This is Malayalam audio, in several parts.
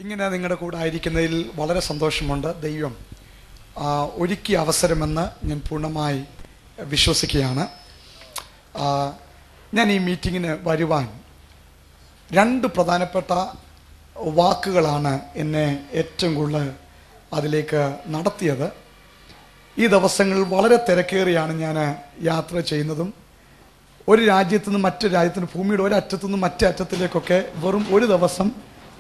ഇങ്ങനെ നിങ്ങളുടെ കൂടെ ആയിരിക്കുന്നതിൽ വളരെ സന്തോഷമുണ്ട്. ദൈവം ഒരുക്കിയ അവസരമെന്ന് ഞാൻ പൂർണ്ണമായി വിശ്വസിക്കുകയാണ്. ഞാൻ ഈ മീറ്റിങ്ങിന് വരുവാൻ രണ്ട് പ്രധാനപ്പെട്ട വാക്കുകളാണ് എന്നെ ഏറ്റവും കൂടുതൽ അതിലേക്ക് നടത്തിയത്. ഈ ദിവസങ്ങളിൽ വളരെ തിരക്കേറിയാണ് ഞാൻ യാത്ര ചെയ്യുന്നതും ഒരു രാജ്യത്തു നിന്ന് മറ്റൊരു രാജ്യത്തിന്, ഭൂമിയുടെ ഒരറ്റത്തു നിന്ന് മറ്റേ അറ്റത്തിലേക്കൊക്കെ വെറും ഒരു ദിവസം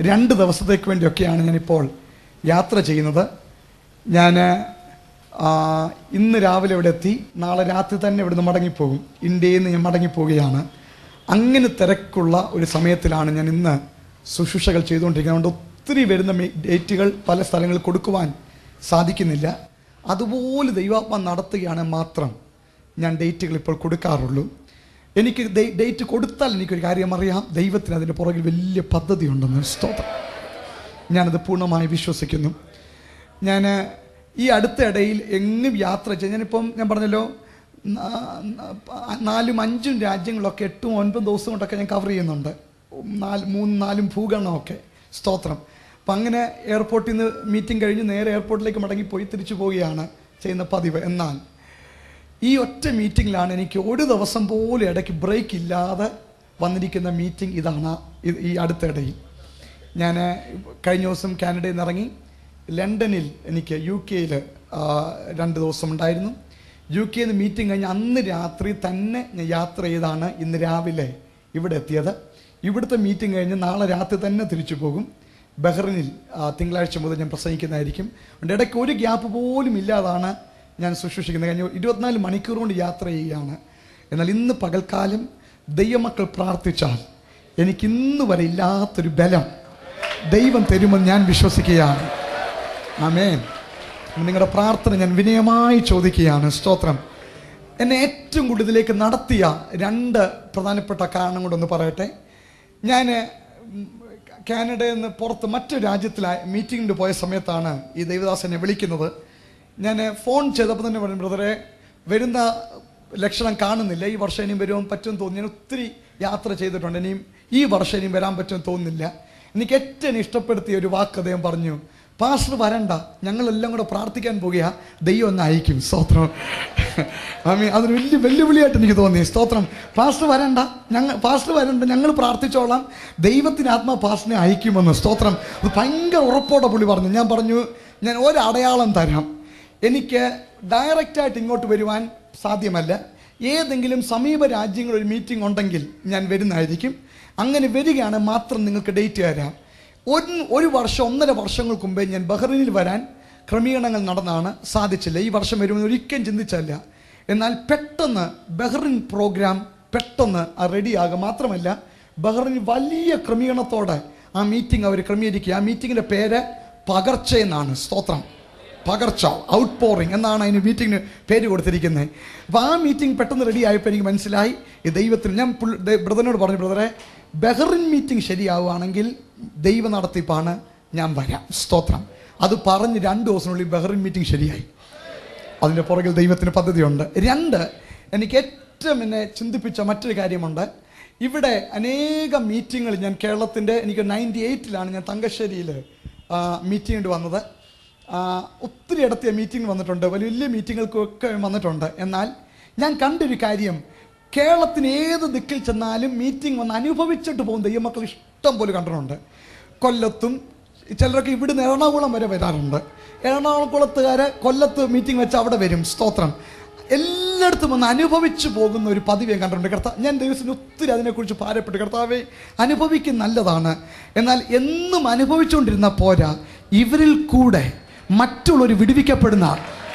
2 ദിവസത്തേക്ക് വേണ്ടിയൊക്കെയാണ് ഞാനിപ്പോൾ യാത്ര ചെയ്യുന്നത്. ഞാൻ ഇന്ന് രാവിലെ ഇവിടെ എത്തി, നാളെ രാത്രി തന്നെ ഇവിടുന്ന് മടങ്ങിപ്പോകും. ഇന്ത്യയിൽ നിന്ന് ഞാൻ മടങ്ങിപ്പോവുകയാണ്. അങ്ങനെ തിരക്കുള്ള ഒരു സമയത്തിലാണ് ഞാൻ ഇന്ന് ശുശ്രൂഷകൾ ചെയ്തുകൊണ്ടിരിക്കുന്നത്. അതുകൊണ്ട് ഒത്തിരി വരുന്ന ഡേറ്റുകൾ പല സ്ഥലങ്ങളിൽ കൊടുക്കുവാൻ സാധിക്കുന്നില്ല. അതുപോലെ ദൈവാത്മ നടത്തുകയാണ് മാത്രം ഞാൻ ഡേറ്റുകൾ ഇപ്പോൾ കൊടുക്കാറുള്ളൂ. എനിക്ക് ഡേറ്റ് കൊടുത്താൽ എനിക്കൊരു കാര്യം അറിയാം, ദൈവത്തിന് അതിൻ്റെ പുറകിൽ വലിയ പദ്ധതി ഉണ്ടെന്ന്. സ്തോത്രം. ഞാനത് പൂർണ്ണമായി വിശ്വസിക്കുന്നു. ഞാൻ ഈ അടുത്ത ഇടയിൽ എങ്ങും യാത്ര ചെയ്ത് ഞാൻ പറഞ്ഞല്ലോ 4-5 രാജ്യങ്ങളൊക്കെ 8-9 ദിവസം കൊണ്ടൊക്കെ ഞാൻ കവർ ചെയ്യുന്നുണ്ട്. 3-4 ഭൂഖണ്ഡമൊക്കെ. സ്തോത്രം. അപ്പം അങ്ങനെ എയർപോർട്ടിൽ നിന്ന് മീറ്റിംഗ് കഴിഞ്ഞ് നേരെ എയർപോർട്ടിലേക്ക് മടങ്ങിപ്പോയി തിരിച്ചു പോവുകയാണ് ചെയ്യുന്ന പതിവ്. എന്നാൽ ഈ ഒറ്റ മീറ്റിങ്ങിലാണ് എനിക്ക് ഒരു ദിവസം പോലും ഇടയ്ക്ക് ബ്രേക്ക് ഇല്ലാതെ വന്നിരിക്കുന്ന മീറ്റിംഗ് ഇതാണ്. ഈ അടുത്തിടയിൽ ഞാൻ കഴിഞ്ഞ ദിവസം കാനഡയിൽ നിന്ന് ഇറങ്ങി ലണ്ടനിൽ, എനിക്ക് UK-യിൽ 2 ദിവസം ഉണ്ടായിരുന്നു. UK-യിൽ നിന്ന് മീറ്റിംഗ് കഴിഞ്ഞ് അന്ന് രാത്രി തന്നെ ഞാൻ യാത്ര ചെയ്താണ് ഇന്ന് രാവിലെ ഇവിടെ എത്തിയത്. ഇവിടുത്തെ മീറ്റിംഗ് കഴിഞ്ഞ് നാളെ രാത്രി തന്നെ തിരിച്ചു പോകും. ബഹ്റിനിൽ തിങ്കളാഴ്ച മുതൽ ഞാൻ പ്രസംഗിക്കുന്നതായിരിക്കും. അതുകൊണ്ട് ഇടയ്ക്ക് ഒരു ഗ്യാപ്പ് പോലും ഇല്ലാതാണ് ഞാൻ ശുശ്രൂഷിക്കുന്നത്. കഴിഞ്ഞ 24 മണിക്കൂർ കൊണ്ട് യാത്ര ചെയ്യുകയാണ്. എന്നാൽ ഇന്ന് പകൽക്കാലം ദൈവമക്കൾ പ്രാർത്ഥിച്ചാൽ എനിക്കിന്ന് വരെ ഇല്ലാത്തൊരു ബലം ദൈവം തരുമെന്ന് ഞാൻ വിശ്വസിക്കുകയാണ്. ആമേൻ. നിങ്ങളുടെ പ്രാർത്ഥന ഞാൻ വിനയമായി ചോദിക്കുകയാണ്. സ്തോത്രം. എന്നെ ഏറ്റവും കൂടുതൽ ഇതിലേക്ക് നടത്തിയ 2 പ്രധാനപ്പെട്ട കാരണം കൊണ്ടൊന്ന് പറയട്ടെ. ഞാൻ കാനഡയിൽ നിന്ന് പുറത്ത് മറ്റൊരു രാജ്യത്തിലായി മീറ്റിങ്ങിന് പോയ സമയത്താണ് ഈ ദൈവദാസനെ വിളിക്കുന്നത്. ഞാൻ ഫോൺ ചെയ്തപ്പോൾ തന്നെ പറഞ്ഞു, ബ്രദറെ വരുന്ന ലക്ഷണം കാണുന്നില്ല, ഈ വർഷം ഇനിയും വരുവാൻ പറ്റുമെന്ന് തോന്നി. ഞാൻ ഒത്തിരി യാത്ര ചെയ്തിട്ടുണ്ട്, ഇനിയും ഈ വർഷം ഇനിയും വരാൻ പറ്റുമെന്ന് തോന്നുന്നില്ല. എനിക്ക് ഏറ്റവും ഇഷ്ടപ്പെടുത്തിയ ഒരു വാക്ക് അദ്ദേഹം പറഞ്ഞു, പാസ്റ്റർ വരണ്ട, ഞങ്ങളെല്ലാം കൂടെ പ്രാർത്ഥിക്കാൻ പോകുക, ദൈവം ഒന്ന് അയക്കും. സ്തോത്രം. അതൊരു വലിയ വെല്ലുവിളിയായിട്ട് എനിക്ക് തോന്നി. സ്തോത്രം. പാസ്റ്റർ വരണ്ട, ഞങ്ങൾ പ്രാർത്ഥിച്ചോളാം, ദൈവത്തിന് ആത്മാ പാസ്റ്ററിനെ അയക്കുമെന്ന്. സ്തോത്രം. അത് ഭയങ്കര ഉറപ്പോടെ പുള്ളി പറഞ്ഞു. ഞാൻ പറഞ്ഞു, ഞാൻ ഒരടയാളം തരാം, എനിക്ക് ഡയറക്റ്റായിട്ട് ഇങ്ങോട്ട് വരുവാൻ സാധ്യമല്ല, ഏതെങ്കിലും സമീപ രാജ്യങ്ങളിൽ ഒരു മീറ്റിംഗ് ഉണ്ടെങ്കിൽ ഞാൻ വരുന്നതായിരിക്കും. അങ്ങനെ വരികയാണ് മാത്രം നിങ്ങൾക്ക് ഡേറ്റ് തരാം. 1 വർഷം 1.5 വർഷങ്ങൾക്ക് മുമ്പേ ഞാൻ ബഹ്റിനിൽ വരാൻ ക്രമീകരണങ്ങൾ നടന്നാണ്, സാധിച്ചില്ല. ഈ വർഷം വരുമെന്ന് ഒരിക്കലും ചിന്തിച്ചല്ല. എന്നാൽ പെട്ടെന്ന് ബഹ്റിൻ പ്രോഗ്രാം പെട്ടെന്ന് റെഡിയാകുക മാത്രമല്ല, ബഹ്റിൻ വലിയ ക്രമീകരണത്തോടെ ആ മീറ്റിംഗ് അവർ ക്രമീകരിക്കുക. ആ മീറ്റിങ്ങിൻ്റെ പേര് പകർച്ച എന്നാണ്. സ്തോത്രം. പകർച്ച, ഔട്ട് പോറിങ് എന്നാണ് അതിന് മീറ്റിങ്ങിന് പേര് കൊടുത്തിരിക്കുന്നത്. അപ്പോൾ ആ മീറ്റിംഗ് പെട്ടെന്ന് റെഡി ആയപ്പോൾ എനിക്ക് മനസ്സിലായി ഈ ദൈവത്തിന്. ഞാൻ ബ്രദറിനോട് പറഞ്ഞു, ബ്രദറെ ബഹ്റിൻ മീറ്റിംഗ് ശരിയാവുകയാണെങ്കിൽ ദൈവ നടത്തിപ്പാണ്, ഞാൻ വരാം. സ്തോത്രം. അത് പറഞ്ഞ് 2 ദിവസത്തിനുള്ളിൽ ബഹ്റിൻ മീറ്റിംഗ് ശരിയായി. അതിൻ്റെ പുറകിൽ ദൈവത്തിന് പദ്ധതിയുണ്ട്. 2, എനിക്ക് ഏറ്റവും എന്നെ ചിന്തിപ്പിച്ച മറ്റൊരു കാര്യമുണ്ട്. ഇവിടെ അനേകം മീറ്റിങ്ങുകൾ ഞാൻ കേരളത്തിൻ്റെ, എനിക്ക് 98-ലാണ് ഞാൻ തങ്കശ്ശേരിയിൽ മീറ്റിംഗ് വന്നത്. ഒത്തിരി ഇടത്തെ മീറ്റിംഗ് വന്നിട്ടുണ്ട്, വലിയ മീറ്റിങ്ങുകൾക്കൊക്കെ വന്നിട്ടുണ്ട്. എന്നാൽ ഞാൻ കണ്ടൊരു കാര്യം, കേരളത്തിന് ഏത് ദിക്കിൽ ചെന്നാലും മീറ്റിംഗ് വന്ന് അനുഭവിച്ചിട്ട് പോകുന്ന ദൈവമക്കൾ ഇഷ്ടം പോലെ കണ്ടിട്ടുണ്ട്. കൊല്ലത്തും ചിലരൊക്കെ ഇവിടുന്ന് എറണാകുളം വരെ വരാറുണ്ട്. എറണാകുളത്തുകാർ കൊല്ലത്ത് മീറ്റിംഗ് വെച്ച് അവിടെ വരും. സ്തോത്രം. എല്ലായിടത്തും വന്ന് അനുഭവിച്ചു പോകുന്ന ഒരു പതിവ് ഞാൻ കണ്ടിട്ടുണ്ട്. ഞാൻ ദൈവത്തിന് ഒത്തിരി അതിനെക്കുറിച്ച് ഭാരപ്പെട്ടു. കർത്താവെ, അനുഭവിക്കുന്ന നല്ലതാണ്, എന്നാൽ എന്നും അനുഭവിച്ചുകൊണ്ടിരുന്ന പോരാ, ഇവരിൽ കൂടെ മറ്റുള്ളവർ വിടുവിക്കപ്പെടുന്ന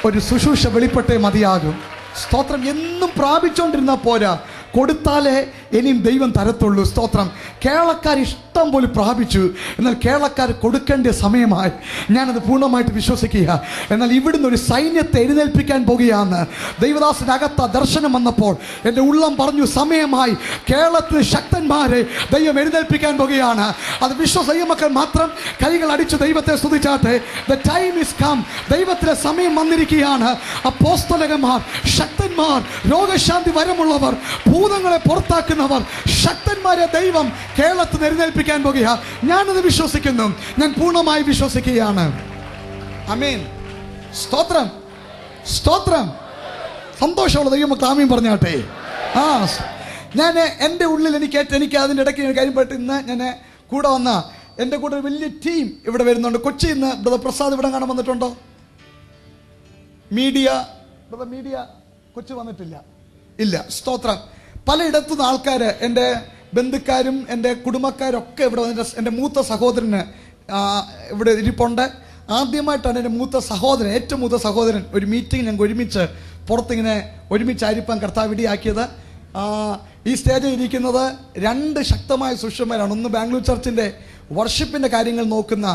ഒരു ശുശ്രൂഷ വെളിപ്പെട്ടേ മതിയാകും. സ്തോത്രം. എന്നും പ്രാപിച്ചുകൊണ്ടിരുന്ന പോരാ, കൊടുത്താലേ ഇനിയും ദൈവം തരത്തുള്ളൂ. സ്തോത്രം. കേരളക്കാർ ഇഷ്ടം പോലെ പ്രാപിച്ചു, എന്നാൽ കേരളക്കാർ കൊടുക്കേണ്ട സമയമായി. ഞാനത് പൂർണ്ണമായിട്ട് വിശ്വസിക്കുക. എന്നാൽ ഇവിടുന്ന് ഒരു സൈന്യത്തെ എഴുന്നേൽപ്പിക്കാൻ പോകുകയാണ്. ദൈവദാസനകത്ത ദർശനം വന്നപ്പോൾ എൻ്റെ ഉള്ളം പറഞ്ഞു, സമയമായി, കേരളത്തിൽ ശക്തന്മാരെ ദൈവം എഴുന്നേൽപ്പിക്കാൻ പോകുകയാണ്. അത് ദൈവമക്കൾ മാത്രം കൈകൾ അടിച്ച് ദൈവത്തെ സ്തുതിച്ചാട്ടെ. The time is come. ദൈവത്തിൻ്റെ സമയം വന്നിരിക്കുകയാണ്. അപ്പോസ്തലന്മാർ, ശക്തന്മാർ, രോഗശാന്തി വരമുള്ളവർ, ഭൂതങ്ങളെ പുറത്താക്കുന്ന കഴിയുന്നവർ, ശക്തന്മാരെ ദൈവം കേരളത്തിൽ എഴുന്നേൽപ്പിക്കാൻ പോകുക. ഞാനത് വിശ്വസിക്കുന്നു, ഞാൻ പൂർണ്ണമായി വിശ്വസിക്കുകയാണ്. ആമേൻ. സ്തോത്രം, സ്തോത്രം. സന്തോഷമുള്ള ദൈവമക്കൾ ആമേൻ പറഞ്ഞാട്ടെ. ഞാൻ എൻ്റെ ഉള്ളിൽ എനിക്ക് അതിൻ്റെ ഇടയ്ക്ക് കാര്യപ്പെട്ട് ഇന്ന് ഞാൻ കൂടെ വന്ന എൻ്റെ കൂടെ ഒരു വലിയ ടീം ഇവിടെ വരുന്നുണ്ട്. കൊച്ചിയിൽ നിന്ന് ബ്രദർ പ്രസാദ് ഇവിടെ കാണാൻ വന്നിട്ടുണ്ടോ? മീഡിയ കൊച്ചു വന്നിട്ടില്ല, ഇല്ല. സ്തോത്രം. പലയിടത്തുനിന്ന് ആൾക്കാർ, എൻ്റെ ബന്ധുക്കാരും എൻ്റെ കുടുംബക്കാരൊക്കെ ഇവിടെ വന്നിട്ട് എൻ്റെ മൂത്ത സഹോദരന് ഇവിടെ ഇരിപ്പുണ്ട്. ആദ്യമായിട്ടാണ് എൻ്റെ ഏറ്റവും മൂത്ത സഹോദരൻ ഒരു മീറ്റിംഗ് ഞങ്ങൾക്ക് ഒരുമിച്ച് പുറത്തിങ്ങനെ ഒരുമിച്ചായിരിക്കാൻ കർത്താവ് ഇടയാക്കിയത്. ഈ സ്റ്റേജിൽ ഇരിക്കുന്നത് 2 ശക്തമായ സുഷന്മാരാണ്. ഒന്ന് ബാംഗ്ലൂർ ചർച്ചിൻ്റെ വർഷിപ്പിൻ്റെ കാര്യങ്ങൾ നോക്കുന്ന,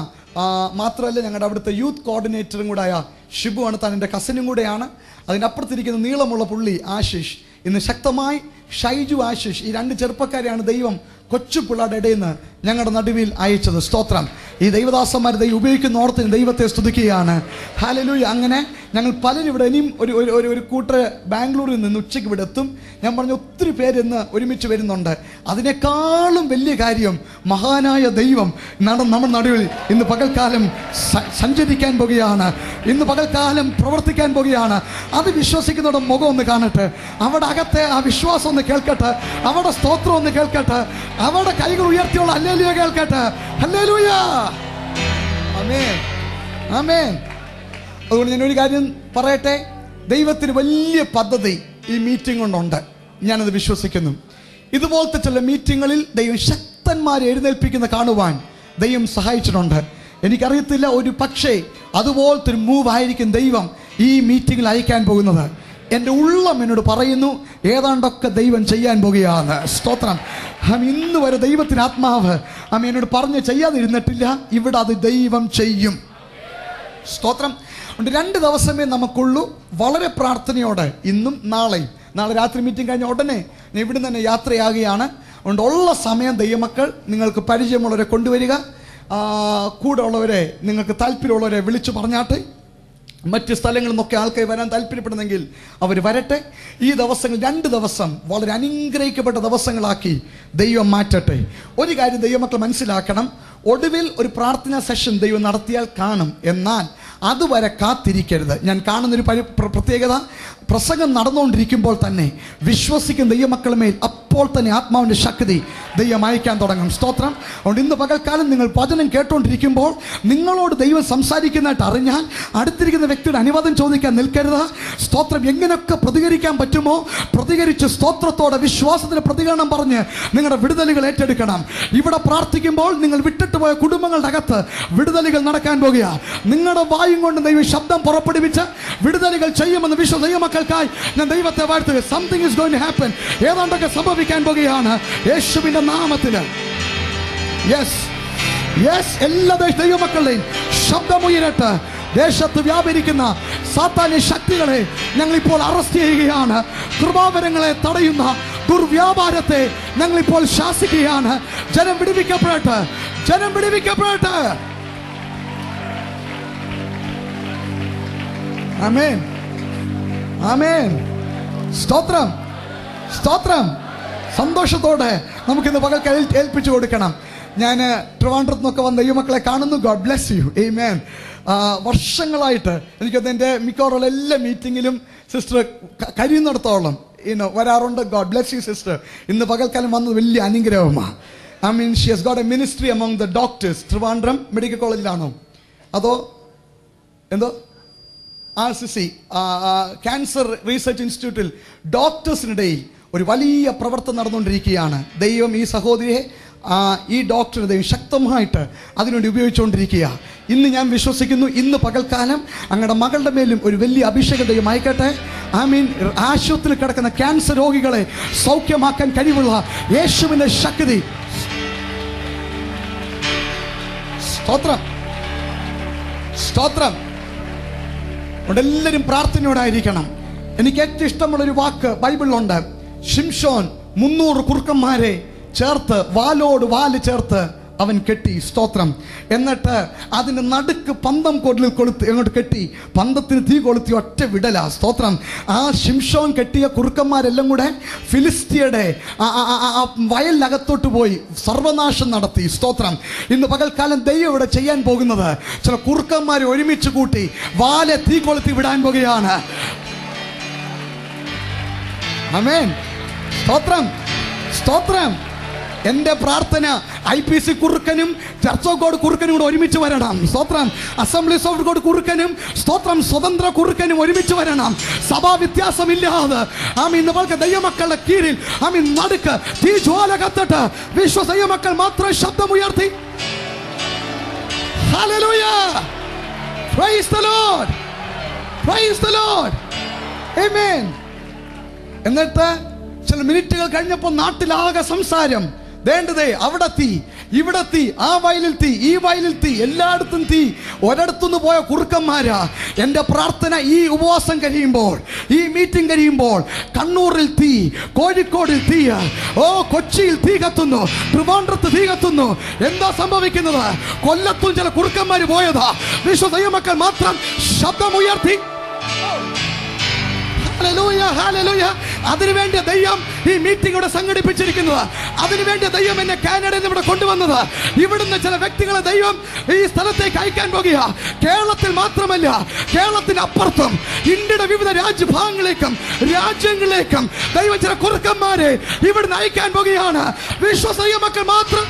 മാത്രമല്ല ഞങ്ങളുടെ അവിടുത്തെ യൂത്ത് കോർഡിനേറ്ററും കൂടായ ഷിബു ആണ്. താൻ എൻ്റെ കസിനും കൂടെയാണ്. അതിനപ്പുറത്തിരിക്കുന്ന നീളമുള്ള പുള്ളി ആശിഷ്. ഇന്ന് ശക്തമായി ഷൈജു, ആശിഷ്, ഈ 2 ചെറുപ്പക്കാരെയാണ് ദൈവം കൊച്ചു പിള്ളേരുടെ ഇടയിൽ നിന്ന് ഞങ്ങളുടെ നടുവിൽ അയച്ചത്. സ്തോത്രം. ഈ ദൈവദാസന്മാർ ദൈവം ഉപയോഗിക്കുന്ന ഓർത്തിന് ദൈവത്തെ സ്തുതിക്കുകയാണ്. ഹല്ലേലൂയ. അങ്ങനെ ഞങ്ങൾ പലരും ഇവിടെ ഇനിയും ഒരു കൂട്ടർ ബാംഗ്ലൂരിൽ നിന്ന് ഉച്ചയ്ക്ക് ഇവിടെ എത്തും. ഞാൻ പറഞ്ഞ ഒത്തിരി പേര് ഇന്ന് ഒരുമിച്ച് വരുന്നുണ്ട്. അതിനേക്കാളും വലിയ കാര്യം, മഹാനായ ദൈവം നമ്മുടെ നടുവിൽ ഇന്ന് പകൽക്കാലം സഞ്ചരിക്കാൻ പോകുകയാണ്. ഇന്ന് പകൽക്കാലം പ്രവർത്തിക്കാൻ പോകുകയാണ്. അത് വിശ്വസിക്കുന്നവരുടെ മുഖം ഒന്ന് കാണട്ടെ, അവിടെ അകത്തെ ആ വിശ്വാസം ഒന്ന് കേൾക്കട്ടെ, അവിടെ സ്തോത്രം ഒന്ന് കേൾക്കട്ടെ, അവിടെ കൈകൾ ഉയർത്തിയുള്ള ഹല്ലേലൂയ കേൾക്കട്ടെ. ഹല്ലേലൂയ. ആമേൻ, ആമേൻ. അതുകൊണ്ട് ഞാനൊരു കാര്യം പറയട്ടെ, ദൈവത്തിന് വലിയ പദ്ധതി ഈ മീറ്റിംഗ് കൊണ്ടുണ്ട്. ഞാനത് വിശ്വസിക്കുന്നു. ഇതുപോലത്തെ ചില മീറ്റിങ്ങുകളിൽ ദൈവം ശക്തന്മാരെ എഴുന്നേൽപ്പിക്കുന്ന കാണുവാൻ ദൈവം സഹായിച്ചിട്ടുണ്ട്. എനിക്കറിയത്തില്ല, ഒരു പക്ഷേ അതുപോലത്തെ ഒരു മൂവ് ആയിരിക്കും ദൈവം ഈ മീറ്റിങ്ങിൽ അയക്കാൻ പോകുന്നത്. എൻ്റെ ഉള്ളം എന്നോട് പറയുന്നു, ഏതാണ്ടൊക്കെ ദൈവം ചെയ്യാൻ പോകുകയാണ്. സ്തോത്രം. ഇന്ന് വരെ ദൈവത്തിന് ആത്മാവ് എന്നോട് പറഞ്ഞ് ചെയ്യാതിരുന്നിട്ടില്ല. ഇവിടെ അത് ദൈവം ചെയ്യും. സ്തോത്രം. 2 ദിവസമേ നമുക്കുള്ളൂ. വളരെ പ്രാർത്ഥനയോടെ ഇന്നും നാളെ രാത്രി മീറ്റിംഗ് കഴിഞ്ഞ ഉടനെ ഞാൻ ഇവിടെ തന്നെ യാത്രയാകുകയാണ്. അതുകൊണ്ട് ഉള്ള സമയം ദൈവമക്കൾ നിങ്ങൾക്ക് പരിചയമുള്ളവരെ കൊണ്ടുവരിക. കൂടെ ഉള്ളവരെ, നിങ്ങൾക്ക് താല്പര്യമുള്ളവരെ വിളിച്ചു പറഞ്ഞാട്ടെ. മറ്റ് സ്ഥലങ്ങളിൽ നിന്നൊക്കെ ആൾക്കാർ വരാൻ താല്പര്യപ്പെടുന്നെങ്കിൽ അവർ വരട്ടെ. ഈ ദിവസങ്ങൾ 2 ദിവസം വളരെ അനുഗ്രഹിക്കപ്പെട്ട ദിവസങ്ങളാക്കി ദൈവം മാറ്റട്ടെ. ഒരു കാര്യം ദൈവമക്കൾ മനസ്സിലാക്കണം, ഒടുവിൽ ഒരു പ്രാർത്ഥനാ സെഷൻ ദൈവം നടത്തിയാൽ കാണും. എന്നാൽ അതുവരെ കാത്തിരിക്കരുത്. ഞാൻ കാണുന്നൊരു പ്രത്യേകത, പ്രസംഗം നടന്നുകൊണ്ടിരിക്കുമ്പോൾ തന്നെ വിശ്വസിക്കുന്ന ദൈവമക്കളുടെ മേൽ അപ്പോൾ തന്നെ ആത്മാവിൻ്റെ ശക്തി ദൈവം അയക്കാൻ തുടങ്ങും. സ്തോത്രം. അതുകൊണ്ട് ഇന്ന് പകൽക്കാലം നിങ്ങൾ വചനം കേട്ടുകൊണ്ടിരിക്കുമ്പോൾ നിങ്ങളോട് ദൈവം സംസാരിക്കുന്നതായിട്ട് അറിഞ്ഞാൽ അടുത്തിരിക്കുന്ന വ്യക്തിയുടെ അനുവാദം ചോദിക്കാൻ നിൽക്കരുത്. സ്തോത്രം. എങ്ങനെയൊക്കെ പ്രതികരിക്കാൻ പറ്റുമോ പ്രതികരിച്ച് സ്തോത്രത്തോടെ വിശ്വാസത്തിന് പ്രതികരണം പറഞ്ഞ് നിങ്ങളുടെ വിടുതലുകൾ ഏറ്റെടുക്കണം. ഇവിടെ പ്രാർത്ഥിക്കുമ്പോൾ നിങ്ങൾ വിട്ടിട്ട് പോയ കുടുംബങ്ങളുടെ അകത്ത് വിടുതലുകൾ നടക്കാൻ പോകുക. നിങ്ങളുടെ വായും കൊണ്ട് ദൈവം ശബ്ദം പുറപ്പെടുവിച്ച് വിടുതലുകൾ ചെയ്യുമെന്ന് ദൈവമക്കൾക്കായി ഞാൻ ദൈവത്തെ വാഴ്ത്തുക. Something is going to happen. ഏതാണ്ടൊക്കെ സംഭവിക്കാൻ പോകുകയാണ് യേശുവിന്റെ നാമത്തിൽ. യെസ്, എല്ലാ ദൈവമക്കളുടെയും ശബ്ദമുയരട്ടെ. ദേശത്ത് വ്യാപരിക്കുന്ന സാത്താന്യ ശക്തികളെ ഞങ്ങളിപ്പോൾ അറസ്റ്റ് ചെയ്യുകയാണ്. കൃപാവരങ്ങളെ തടയുന്ന ദുർവ്യാപാരത്തെ ഞങ്ങളിപ്പോൾ ശാസിക്കുകയാണ്. ജനം വിടുവിക്കപ്പെടട്ടെ, ജനം വിടുവിക്കപ്പെടട്ടെ. ആമേൻ, ആമേൻ. സ്തോത്രം, സ്തോത്രം. സന്തോഷത്തോടെ നമുക്കിന്ന് പകൽ ഏൽപ്പിച്ചു കൊടുക്കണം. ഞാൻ ട്രിവാൻഡ്രത്ത് നിന്നൊക്കെ വന്ന ദൈവമക്കളെ കാണുന്നു. God bless you. ആമേൻ. വർഷങ്ങളായിട്ട് എനിക്കത് എൻ്റെ മിക്കവാറുള്ള എല്ലാ മീറ്റിങ്ങിലും സിസ്റ്റർ കഴിയുന്നിടത്തോളം വരാറുണ്ട്. God bless you sister. ഇന്ന് പകൽക്കാലം വന്നത് വലിയ അനുഗ്രഹമാണ്. I mean she has got a ministry among the doctors. Trivandrum medical കോളേജിലാണോ അതോ എന്തോ RCC ക്യാൻസർ റീസർച്ച് ഇൻസ്റ്റിറ്റ്യൂട്ടിൽ ഡോക്ടേഴ്സിനിടയിൽ ഒരു വലിയ പ്രവർത്തനം നടന്നുകൊണ്ടിരിക്കുകയാണ്. ദൈവം ഈ സഹോദരിയെ, ഈ ഡോക്ടറെ ദൈവം ശക്തമായിട്ട് അതിനുവേണ്ടി ഉപയോഗിച്ചുകൊണ്ടിരിക്കുക. ഇന്ന് ഞാൻ വിശ്വസിക്കുന്നു, ഇന്ന് പകൽക്കാലം അങ്ങയുടെ മകളുടെ മേലും ഒരു വലിയ അഭിഷേകം ദൈവം അയക്കട്ടെ. ആശുപത്രിയിൽ കിടക്കുന്ന ക്യാൻസർ രോഗികളെ സൗഖ്യമാക്കാൻ കഴിവുള്ള യേശുവിന്റെ ശക്തി. സ്തോത്രം, സ്തോത്രം. എല്ലാവരും പ്രാർത്ഥനയോടായിരിക്കണം. എനിക്ക് ഏറ്റവും ഇഷ്ടമുള്ളൊരു വാക്ക് ബൈബിളിലുണ്ട്. ശിംശോൻ 300 കുറുക്കന്മാരെ ചേർത്ത് വാലോട് വാല് ചേർത്ത് അവൻ കെട്ടി. സ്തോത്രം. എന്നിട്ട് അതിൻ്റെ നടുക്ക് പന്തം കൊള്ളിൽ കൊളുത്തി അങ്ങോട്ട് കെട്ടി, പന്തത്തിന് തീ കൊളുത്തി ഒറ്റ വിടല. സ്തോത്രം. ആ ശിംശോൻ കെട്ടിയ കുറുക്കന്മാരെല്ലാം കൂടെ ഫിലിസ്ത്യയുടെ വയലിനകത്തോട്ട് പോയി സർവനാശം നടത്തി. സ്തോത്രം. ഇന്ന് പകൽക്കാലം ദൈവം ഇവിടെ ചെയ്യാൻ പോകുന്നത്, ചില കുറുക്കന്മാരെ ഒരുമിച്ച് കൂട്ടി വാലെ തീ കൊളുത്തി വിടാൻ പോകുകയാണ്. ആമേൻ. സ്തോത്രം, സ്തോത്രം. എൻ്റെ പ്രാർത്ഥന IPC കുറുക്കനും ചർച്ച് ഓഫ് ഗോഡ് കുറുക്കനും കൂടെ ഒരുമിച്ച് വരണം. സ്തോത്രം. അസംബ്ലീസ് ഓഫ് ഗോഡ് കുറുക്കനും സ്തോത്രം സ്വതന്ത്ര കുറുക്കനും ഒരുമിച്ച് വരണം. സഭാ വ്യത്യാസമില്ലാതെ ഇന്ന് പോലത്തെ ദൈവമക്കളുടെ കീഴിൽ നടുക്ക് തീ ജ്വാല കത്തട്ട് വിശ്വ ദൈവമക്കൾ മാത്രം ശബ്ദമുയർത്തി hallelujah, praise the Lord, praise the Lord, amen. എന്നിട്ട് ചില മിനിറ്റുകൾ കഴിഞ്ഞപ്പോൾ നാട്ടിലാകെ സംസാരം. വേണ്ടതേ അവിടെ തീ, ഇവിടെ തീ, ആ വയലിൽ തീ, ഈ വയലിൽ തീ, എല്ലായിടത്തും തീ. ഒരിടത്തുനിന്ന് പോയ കുറുക്കന്മാരാ. എൻ്റെ പ്രാർത്ഥന, ഈ ഉപവാസം കഴിയുമ്പോൾ, ഈ മീറ്റിംഗ് കഴിയുമ്പോൾ കണ്ണൂരിൽ തീ, കോഴിക്കോടിൽ തീ, കൊച്ചിയിൽ തീ കത്തുന്നു, ട്രിവാൻഡ്രത്ത് തീ കത്തുന്നു. എന്താ സംഭവിക്കുന്നത്? കൊല്ലത്തും ചില കുറുക്കന്മാർ പോയതാ. വിശ്വ ദൈവമക്കൾ മാത്രം ശബ്ദമുയർത്തി ഹല്ലേലൂയ, ഹല്ലേലൂയ. അതിനുവേണ്ടി ദൈവം ഈ മീറ്റിംഗ് ഇവിടെ സംഘടിപ്പിച്ചിരിക്കുന്നത്. അതിനുവേണ്ടി ദൈവം എന്നെ കാനഡയിൽ ഇവിടെ കൊണ്ടുവന്നത്. ഇവിടുന്ന് ചില വ്യക്തികളെ ദൈവം ഈ സ്ഥലത്തേക്ക് അയക്കാൻ പോകുക. കേരളത്തിൽ മാത്രമല്ല, കേരളത്തിന് അപ്പുറത്തും ഇന്ത്യയുടെ വിവിധ രാജ്യഭാഗങ്ങളിലേക്കും രാജ്യങ്ങളിലേക്കും ദൈവം ചില കുറുക്കന്മാരെ ഇവിടുന്ന് അയക്കാൻ പോകുകയാണ്. വിശ്വസനീയ മക്കൾ മാത്രം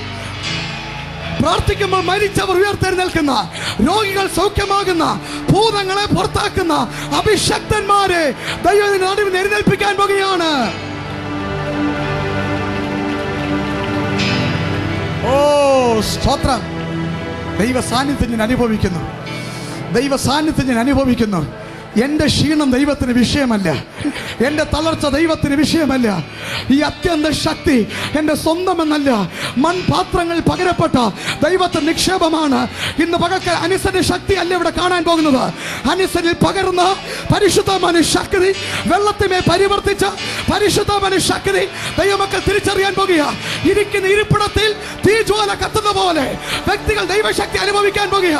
പ്രാർത്ഥിക്കുമ്പോൾ മരിച്ചവർ ഉയർത്തെഴുന്നേൽക്കുന്ന, രോഗികൾ സൗഖ്യമാകുന്ന, ഭൂതങ്ങളെ പുറത്താക്കുന്ന അഭിഷക്തന്മാരെ ദൈവത്തിന്റെ നടുവിൽ എഴുന്നേൽപ്പിക്കാൻ പോകുകയാണ്. ഓ സ്തോത്രം. ദൈവ സാന്നിധ്യം ഞാൻ അനുഭവിക്കുന്നു, ദൈവ സാന്നിധ്യം ഞാൻ അനുഭവിക്കുന്നു. എൻ്റെ ക്ഷീണം ദൈവത്തിന് വിഷയമല്ല, എൻ്റെ തളർച്ച ദൈവത്തിന് വിഷയമല്ല. ഈ അത്യന്ത ശക്തി എൻ്റെ സ്വന്തമെന്നല്ല, മൺപാത്രങ്ങളിൽ പകരപ്പെട്ട ദൈവത്തിന്റെ നിക്ഷേപമാണ്. ഇന്ന് പകൽക്കാൽ അനുസരണ ശക്തി അല്ല ഇവിടെ കാണാൻ പോകുന്നത്. അനുസരിൽ പകർന്ന പരിശുദ്ധമായ ശക്തി, വെള്ളത്തിനെ പരിവർത്തിച്ച പരിശുദ്ധമായ ശക്തി ദൈവമക്കൾ തിരിച്ചറിയാൻ പോകുക. ഇരിക്കുന്ന ഇരിപ്പിടത്തിൽ തീജ്വാല കത്തുന്ന പോലെ വ്യക്തികൾ ദൈവശക്തി അനുഭവിക്കാൻ പോകുക.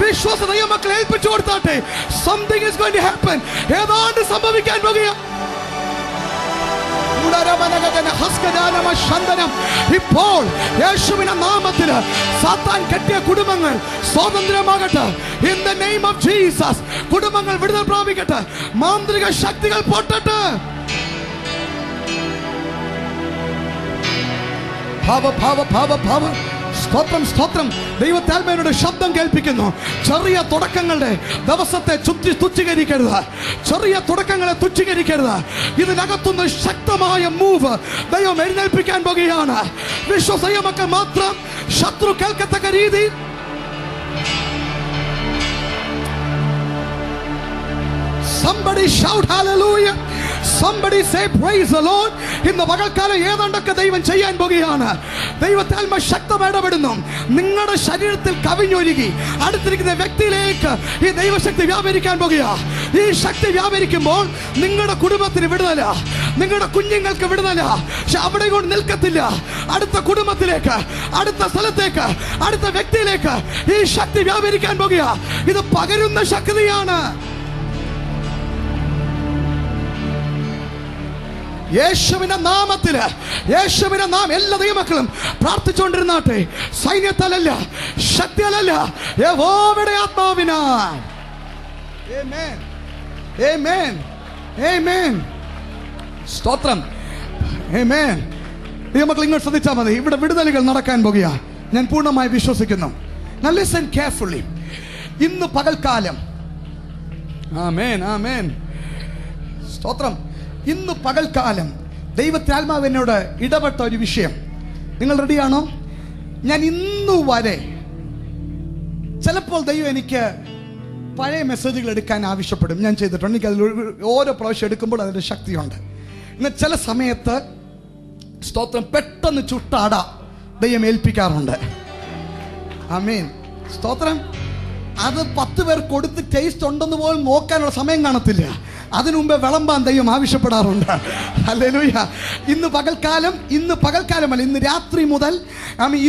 വിശ്വാസ ദൈവമക്കൾ ഏൽപ്പിച്ചു കൊടുത്താട്ടെ. Something is going to happen. ഏതാണ്ട് സംഭവിക്കാൻ പോകുക. ഇപ്പോൾ യേശുവിന്റെ നാമത്തിൽ സാത്താൻ കെട്ടിയ കുടുംബങ്ങൾ സ്വാതന്ത്ര്യമാകട്ടെ. In the name of Jesus കുടുംബങ്ങൾ വിടുതൽ പ്രാപിക്കട്ടെ. മാന്ത്രിക ശക്തികൾ പൊട്ടട്ടെ. സ്തോത്രം, സ്തോത്രം. ദൈവത്താൽമയുടെ ശബ്ദം കേൾപ്പിക്കുന്നു. ചെറിയ തുടക്കങ്ങളുടെ ദിവസത്തെ തുച്ഛീകരിക്കരുത്. ചെറിയ തുടക്കങ്ങളെ തുച്ഛീകരിക്കരുത്. ഇതിനകത്തുനിന്ന് ശക്തമായ മൂവ് ദൈവം എഴുന്നേൽപ്പിക്കാൻ പോകുകയാണ്. വിശ്വസനീയ മക്കൾ മാത്രം ശത്രു കേൾക്കത്തക്ക രീതി Somebody shout hallelujah. Somebody say praise the Lord. ഇന്ന് പകൽക്കാലം ഏതാണ്ടൊക്കെ ദൈവം ചെയ്യാൻ പോകുകയാണ്. ദൈവത്താൽമ ശക്തമായി ഇടപെടുന്നു. നിങ്ങളുടെ ശരീരത്തിൽ കവിഞ്ഞൊരുകി അടുത്തിരിക്കുന്ന വ്യക്തിയിലേക്ക് ഈ ദൈവശക്തി വ്യാപരിക്കാൻ പോകുക. ഈ ശക്തി വ്യാപരിക്കുമ്പോൾ നിങ്ങളുടെ കുടുംബത്തിന് വിടുതല, നിങ്ങളുടെ കുഞ്ഞുങ്ങൾക്ക് വിടുതല. പക്ഷെ അവിടെ കൊണ്ട് നിൽക്കത്തില്ല. അടുത്ത കുടുംബത്തിലേക്ക്, അടുത്ത സ്ഥലത്തേക്ക്, അടുത്ത വ്യക്തിയിലേക്ക് ഈ ശക്തി വ്യാപരിക്കാൻ പോകുക. ഇത് പകരുന്ന ശക്തിയാണ്. യേശുവിന്റെ നാമത്തിൽ, യേശുവിന്റെ നാമം എല്ലാ ദൈവമക്കളും പ്രാർത്ഥിച്ചുകൊണ്ടിരുന്നാട്ടെ. സൈന്യത്താലല്ല, ശക്തിയാലല്ല, യഹോവയുടെ ആത്മാവിനാൽ. ആമേൻ, ആമേൻ, ആമേൻ. സ്തോത്രം, ആമേൻ. ദൈവമക്കൾ ഇങ്ങോട്ട് ശ്രദ്ധിച്ചാൽ മതി. ഇവിടെ വിടുതലുകൾ നടക്കാൻ പോകുക. ഞാൻ പൂർണ്ണമായി വിശ്വസിക്കുന്നു. Now listen carefully. ഇന്ന് പകൽക്കാലം, ആമേൻ, ആമേൻ, സ്തോത്രം. ഇന്ന് പകൽക്കാലം ദൈവത്തിന്റെ ആത്മാവ് എന്നോട് ഇടപെട്ട ഒരു വിഷയം. നിങ്ങൾ റെഡിയാണോ? ഞാൻ ഇന്നു വരെ ചിലപ്പോൾ ദൈവം എനിക്ക് പഴയ മെസ്സേജുകൾ എടുക്കാൻ ആവശ്യപ്പെടും. ഞാൻ ചെയ്തിട്ടുണ്ട്. എനിക്ക് അതിൽ ഓരോ പ്രാവശ്യം എടുക്കുമ്പോൾ അതിൻ്റെ ശക്തിയുണ്ട്. എന്നാൽ ചില സമയത്ത് സ്തോത്രം പെട്ടെന്ന് ചുട്ടാട ദൈവം ഏൽപ്പിക്കാറുണ്ട്. ആമേൻ, സ്തോത്രം. അത് 10 പേർ കൊടുത്ത് ടേസ്റ്റ് ഉണ്ടെന്ന് പോലും നോക്കാനുള്ള സമയം കാണത്തില്ല. അതിനു മുമ്പേ വിളമ്പാൻ ദൈവം ആവശ്യപ്പെടാറുണ്ട്. ഹല്ലേലൂയ. ഇന്ന് പകൽക്കാലമല്ല, ഇന്ന് രാത്രി മുതൽ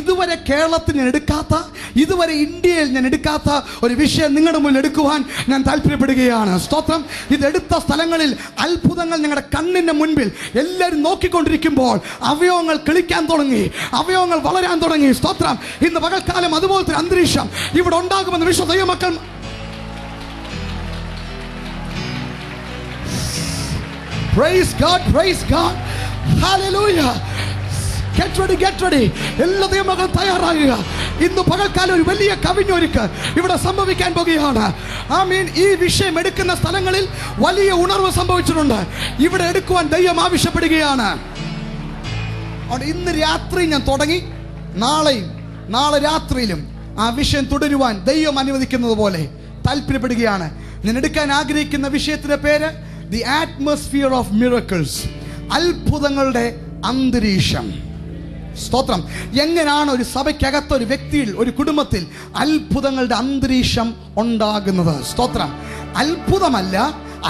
ഇതുവരെ കേരളത്തിൽ ഞാൻ എടുക്കാത്ത, ഇതുവരെ ഇന്ത്യയിൽ ഞാൻ എടുക്കാത്ത ഒരു വിഷയം നിങ്ങളുടെ മുന്നിൽ എടുക്കുവാൻ ഞാൻ താല്പര്യപ്പെടുകയാണ്. സ്തോത്രം. ഇതെടുത്ത സ്ഥലങ്ങളിൽ അത്ഭുതങ്ങൾ ഞങ്ങളുടെ കണ്ണിന്റെ മുൻപിൽ എല്ലാവരും നോക്കിക്കൊണ്ടിരിക്കുമ്പോൾ അവയവങ്ങൾ കിളിക്കാൻ തുടങ്ങി, അവയവങ്ങൾ വളരാൻ തുടങ്ങി. സ്തോത്രം. ഇന്ന് പകൽക്കാലം അതുപോലത്തെ അന്തരീക്ഷം ഇവിടെ ഉണ്ടാകുമെന്ന് വിശ്വ ദൈവമക്കൾ praise God, praise God, hallelujah. Get ready. എല്ലാ ദൈവമക്കളും തയ്യാറാകുക. ഇന്ന് പകൽക്കാലം ഒരു വലിയ കവിഞ്ഞൊരുക്ക് ഇവിടെ സംഭവിക്കാൻ പോകുകയാണ്. ആമീൻ. ഈ വിഷയം എടുക്കുന്ന സ്ഥലങ്ങളിൽ വലിയ ഉണർവ് സംഭവിച്ചിട്ടുണ്ട്. ഇവിടെ എടുക്കുവാൻ ദൈവം ആവശ്യപ്പെടുകയാണ്. ഇന്ന് രാത്രി ഞാൻ തുടങ്ങി, നാളെ രാത്രിയിലും ആ വിഷയം തുടരുവാൻ ദൈവം അനുവദിക്കുന്നത് പോലെ താല്പര്യപ്പെടുകയാണ്. ഞാൻ എടുക്കാൻ ആഗ്രഹിക്കുന്ന വിഷയത്തിന്റെ പേര് The atmosphere of miracles. അത്ഭുതങ്ങളുടെ അന്തരീക്ഷം. സ്തോത്രം. എങ്ങനെയാണ് ഒരു സഭയ്ക്കകത്ത്, ഒരു വ്യക്തിയിൽ, ഒരു കുടുംബത്തിൽ അത്ഭുതങ്ങളുടെ അന്തരീക്ഷം ഉണ്ടാകുന്നത്? സ്തോത്രം. അത്ഭുതമല്ല,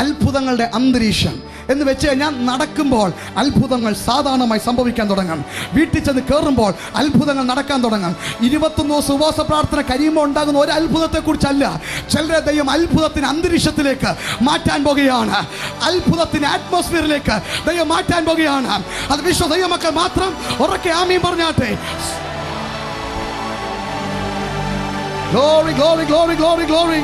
അത്ഭുതങ്ങളുടെ അന്തരീക്ഷം എന്ന് വെച്ച് കഴിഞ്ഞാൽ നടക്കുമ്പോൾ അത്ഭുതങ്ങൾ സാധാരണമായി സംഭവിക്കാൻ തുടങ്ങും. വീട്ടിൽ ചെന്ന് കയറുമ്പോൾ അത്ഭുതങ്ങൾ നടക്കാൻ തുടങ്ങും. 21 ദിവസം ഉപവാസ പ്രാർത്ഥന കഴിയുമ്പോൾ ഉണ്ടാകുന്ന ഒരു അത്ഭുതത്തെ കുറിച്ചല്ല, ചിലരെ ദൈവം അത്ഭുതത്തിന് അന്തരീക്ഷത്തിലേക്ക് മാറ്റാൻ പോകുകയാണ്. അത്ഭുതത്തിന് അറ്റ്മോസ്ഫിയറിലേക്ക് ദൈവം മാറ്റാൻ പോകുകയാണ്. അത് വിശ്വ ദൈവമക്കൾ മാത്രം ഉറക്കെ ആമീൻ പറഞ്ഞാട്ടെ. Glory, glory, glory, glory, glory.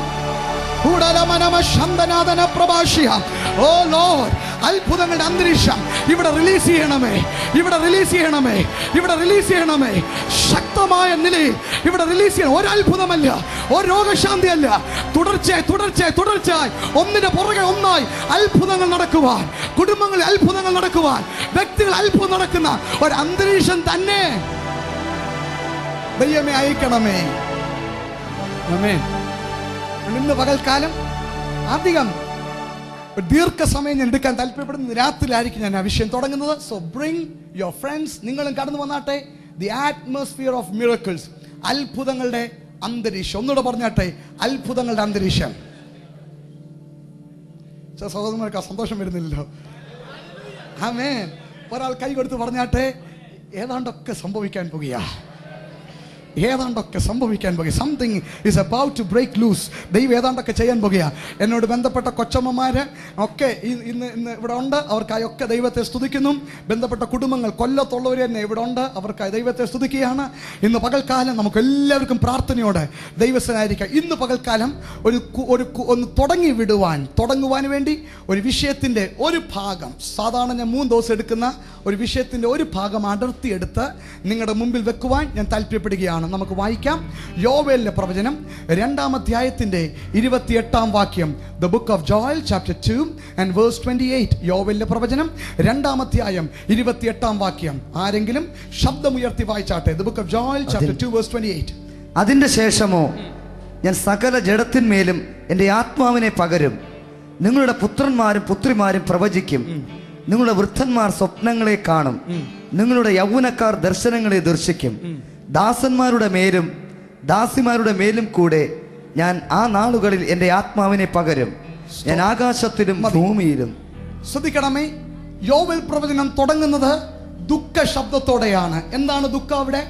Oh Lord, അത്ഭുതങ്ങളുടെ അന്തരീക്ഷം ഇവിടെ റിലീസ് ചെയ്യണമേ. ശക്തമായ നിലയിൽ ഇവിടെ റിലീസ് ചെയ്യണം. ഒരു അത്ഭുതമല്ല, ഒരു രോഗശാന്തിയല്ല, തുടർച്ചയായി ഒന്നിന് പുറകെ ഒന്നായി അത്ഭുതങ്ങൾ നടക്കുവാൻ, കുടുംബങ്ങളിൽ അത്ഭുതങ്ങൾ നടക്കുവാൻ, വ്യക്തികൾ അത്ഭുതം നടക്കുന്ന ഒരു അന്തരീക്ഷം തന്നെ ദൈവമേ അയക്കണമേ. ആമേൻ. ഇന്ന് പകൽക്കാലം അധികം ദീർഘസമയം ഞാൻ എടുക്കാൻ താല്പര്യപ്പെടുന്നത് രാത്രിയിലായിരിക്കും ഞാൻ ആ വിഷയം തുടങ്ങുന്നത്. സോ ബ്രിങ് യുവർ ഫ്രണ്ട്സ്, നിങ്ങളും കടന്നു വന്നാട്ടെ. ദി ആറ്റ്മോസ്ഫിയർ ഓഫ് മിറക്കിൾസ്, അത്ഭുതങ്ങളുടെ അന്തരീക്ഷം. ഒന്നുകൂടെ പറഞ്ഞാട്ടെ, അത്ഭുതങ്ങളുടെ അന്തരീക്ഷം. സഹോദരന്മാർക്ക് ആ സന്തോഷം വരുന്നില്ലല്ലോ. ആമേൻ. ഒരാൾ കൈ കൊടുത്ത് പറഞ്ഞാട്ടെ, ഏതാണ്ടൊക്കെ സംഭവിക്കാൻ പോകുക. Something is about to break loose. ദൈവം ഏതാണ്ടൊക്കെ ചെയ്യാൻ പോകുക. എന്നോട് ബന്ധപ്പെട്ട കൊച്ചമ്മമാര് ഒക്കെ ഇന്ന് ഇവിടെ ഉണ്ട്. അവർക്കായി ഒക്കെ ദൈവത്തെ സ്തുതിക്കുന്നു. ബന്ധപ്പെട്ട കുടുംബങ്ങൾ കൊല്ലത്തുള്ളവർ തന്നെ ഇവിടെ ഉണ്ട്. അവർക്കായി ദൈവത്തെ സ്തുതിക്കുകയാണ്. ഇന്ന് പകൽക്കാലം നമുക്ക് എല്ലാവർക്കും പ്രാർത്ഥനയോടെ ദൈവസ്ഥനായിരിക്കാം. ഇന്ന് പകൽക്കാലം ഒന്ന് തുടങ്ങുവാൻ വേണ്ടി ഒരു വിഷയത്തിൻ്റെ ഒരു ഭാഗം, സാധാരണ ഞാൻ 3 ദിവസം എടുക്കുന്ന ഒരു വിഷയത്തിൻ്റെ ഒരു ഭാഗം അടർത്തിയെടുത്ത് നിങ്ങളുടെ മുമ്പിൽ വെക്കുവാൻ ഞാൻ താല്പര്യപ്പെടുകയാണ്. നമുക്ക് വായിക്കാം. യോവേലിന്റെ പ്രവചനം 2-ാം അധ്യായത്തിന്റെ 28-ാം വാക്യം. The book of Joel chapter 2 and verse 28. യോവേലിന്റെ പ്രവചനം 2-ാം അധ്യായം 28-ാം വാക്യം. ആരെങ്കിലും ശബ്ദമുയർത്തി വായിച്ചാട്ടെ. The book of Joel chapter 2 verse 28. അതിന്റെ ശേഷമോ ഞാൻ സകല ജഡത്തിന്മേലും എൻ്റെ ആത്മാവിനെ പകരും. നിങ്ങളുടെ പുത്രന്മാരും പുത്രിമാരും പ്രവചിക്കും. നിങ്ങളുടെ വൃദ്ധന്മാർ സ്വപ്നങ്ങളെ കാണും. നിങ്ങളുടെ യൗവനക്കാർ ദർശനങ്ങളെ ദർശിക്കും. ദാസന്മാരുടെ മേലും ദാസിമാരുടെ മേലും കൂടെ ഞാൻ ആ നാളുകളിൽ എൻ്റെ ആത്മാവിനെ പകരും. ഞാൻ ആകാശത്തിലും ഭൂമിയിലും. ശ്രദ്ധിക്കണമേ, യോവേൽ പ്രവചനം തുടങ്ങുന്നത് ദുഃഖ ശബ്ദത്തോടെയാണ്. എന്താണ് ദുഃഖം അവിടെ?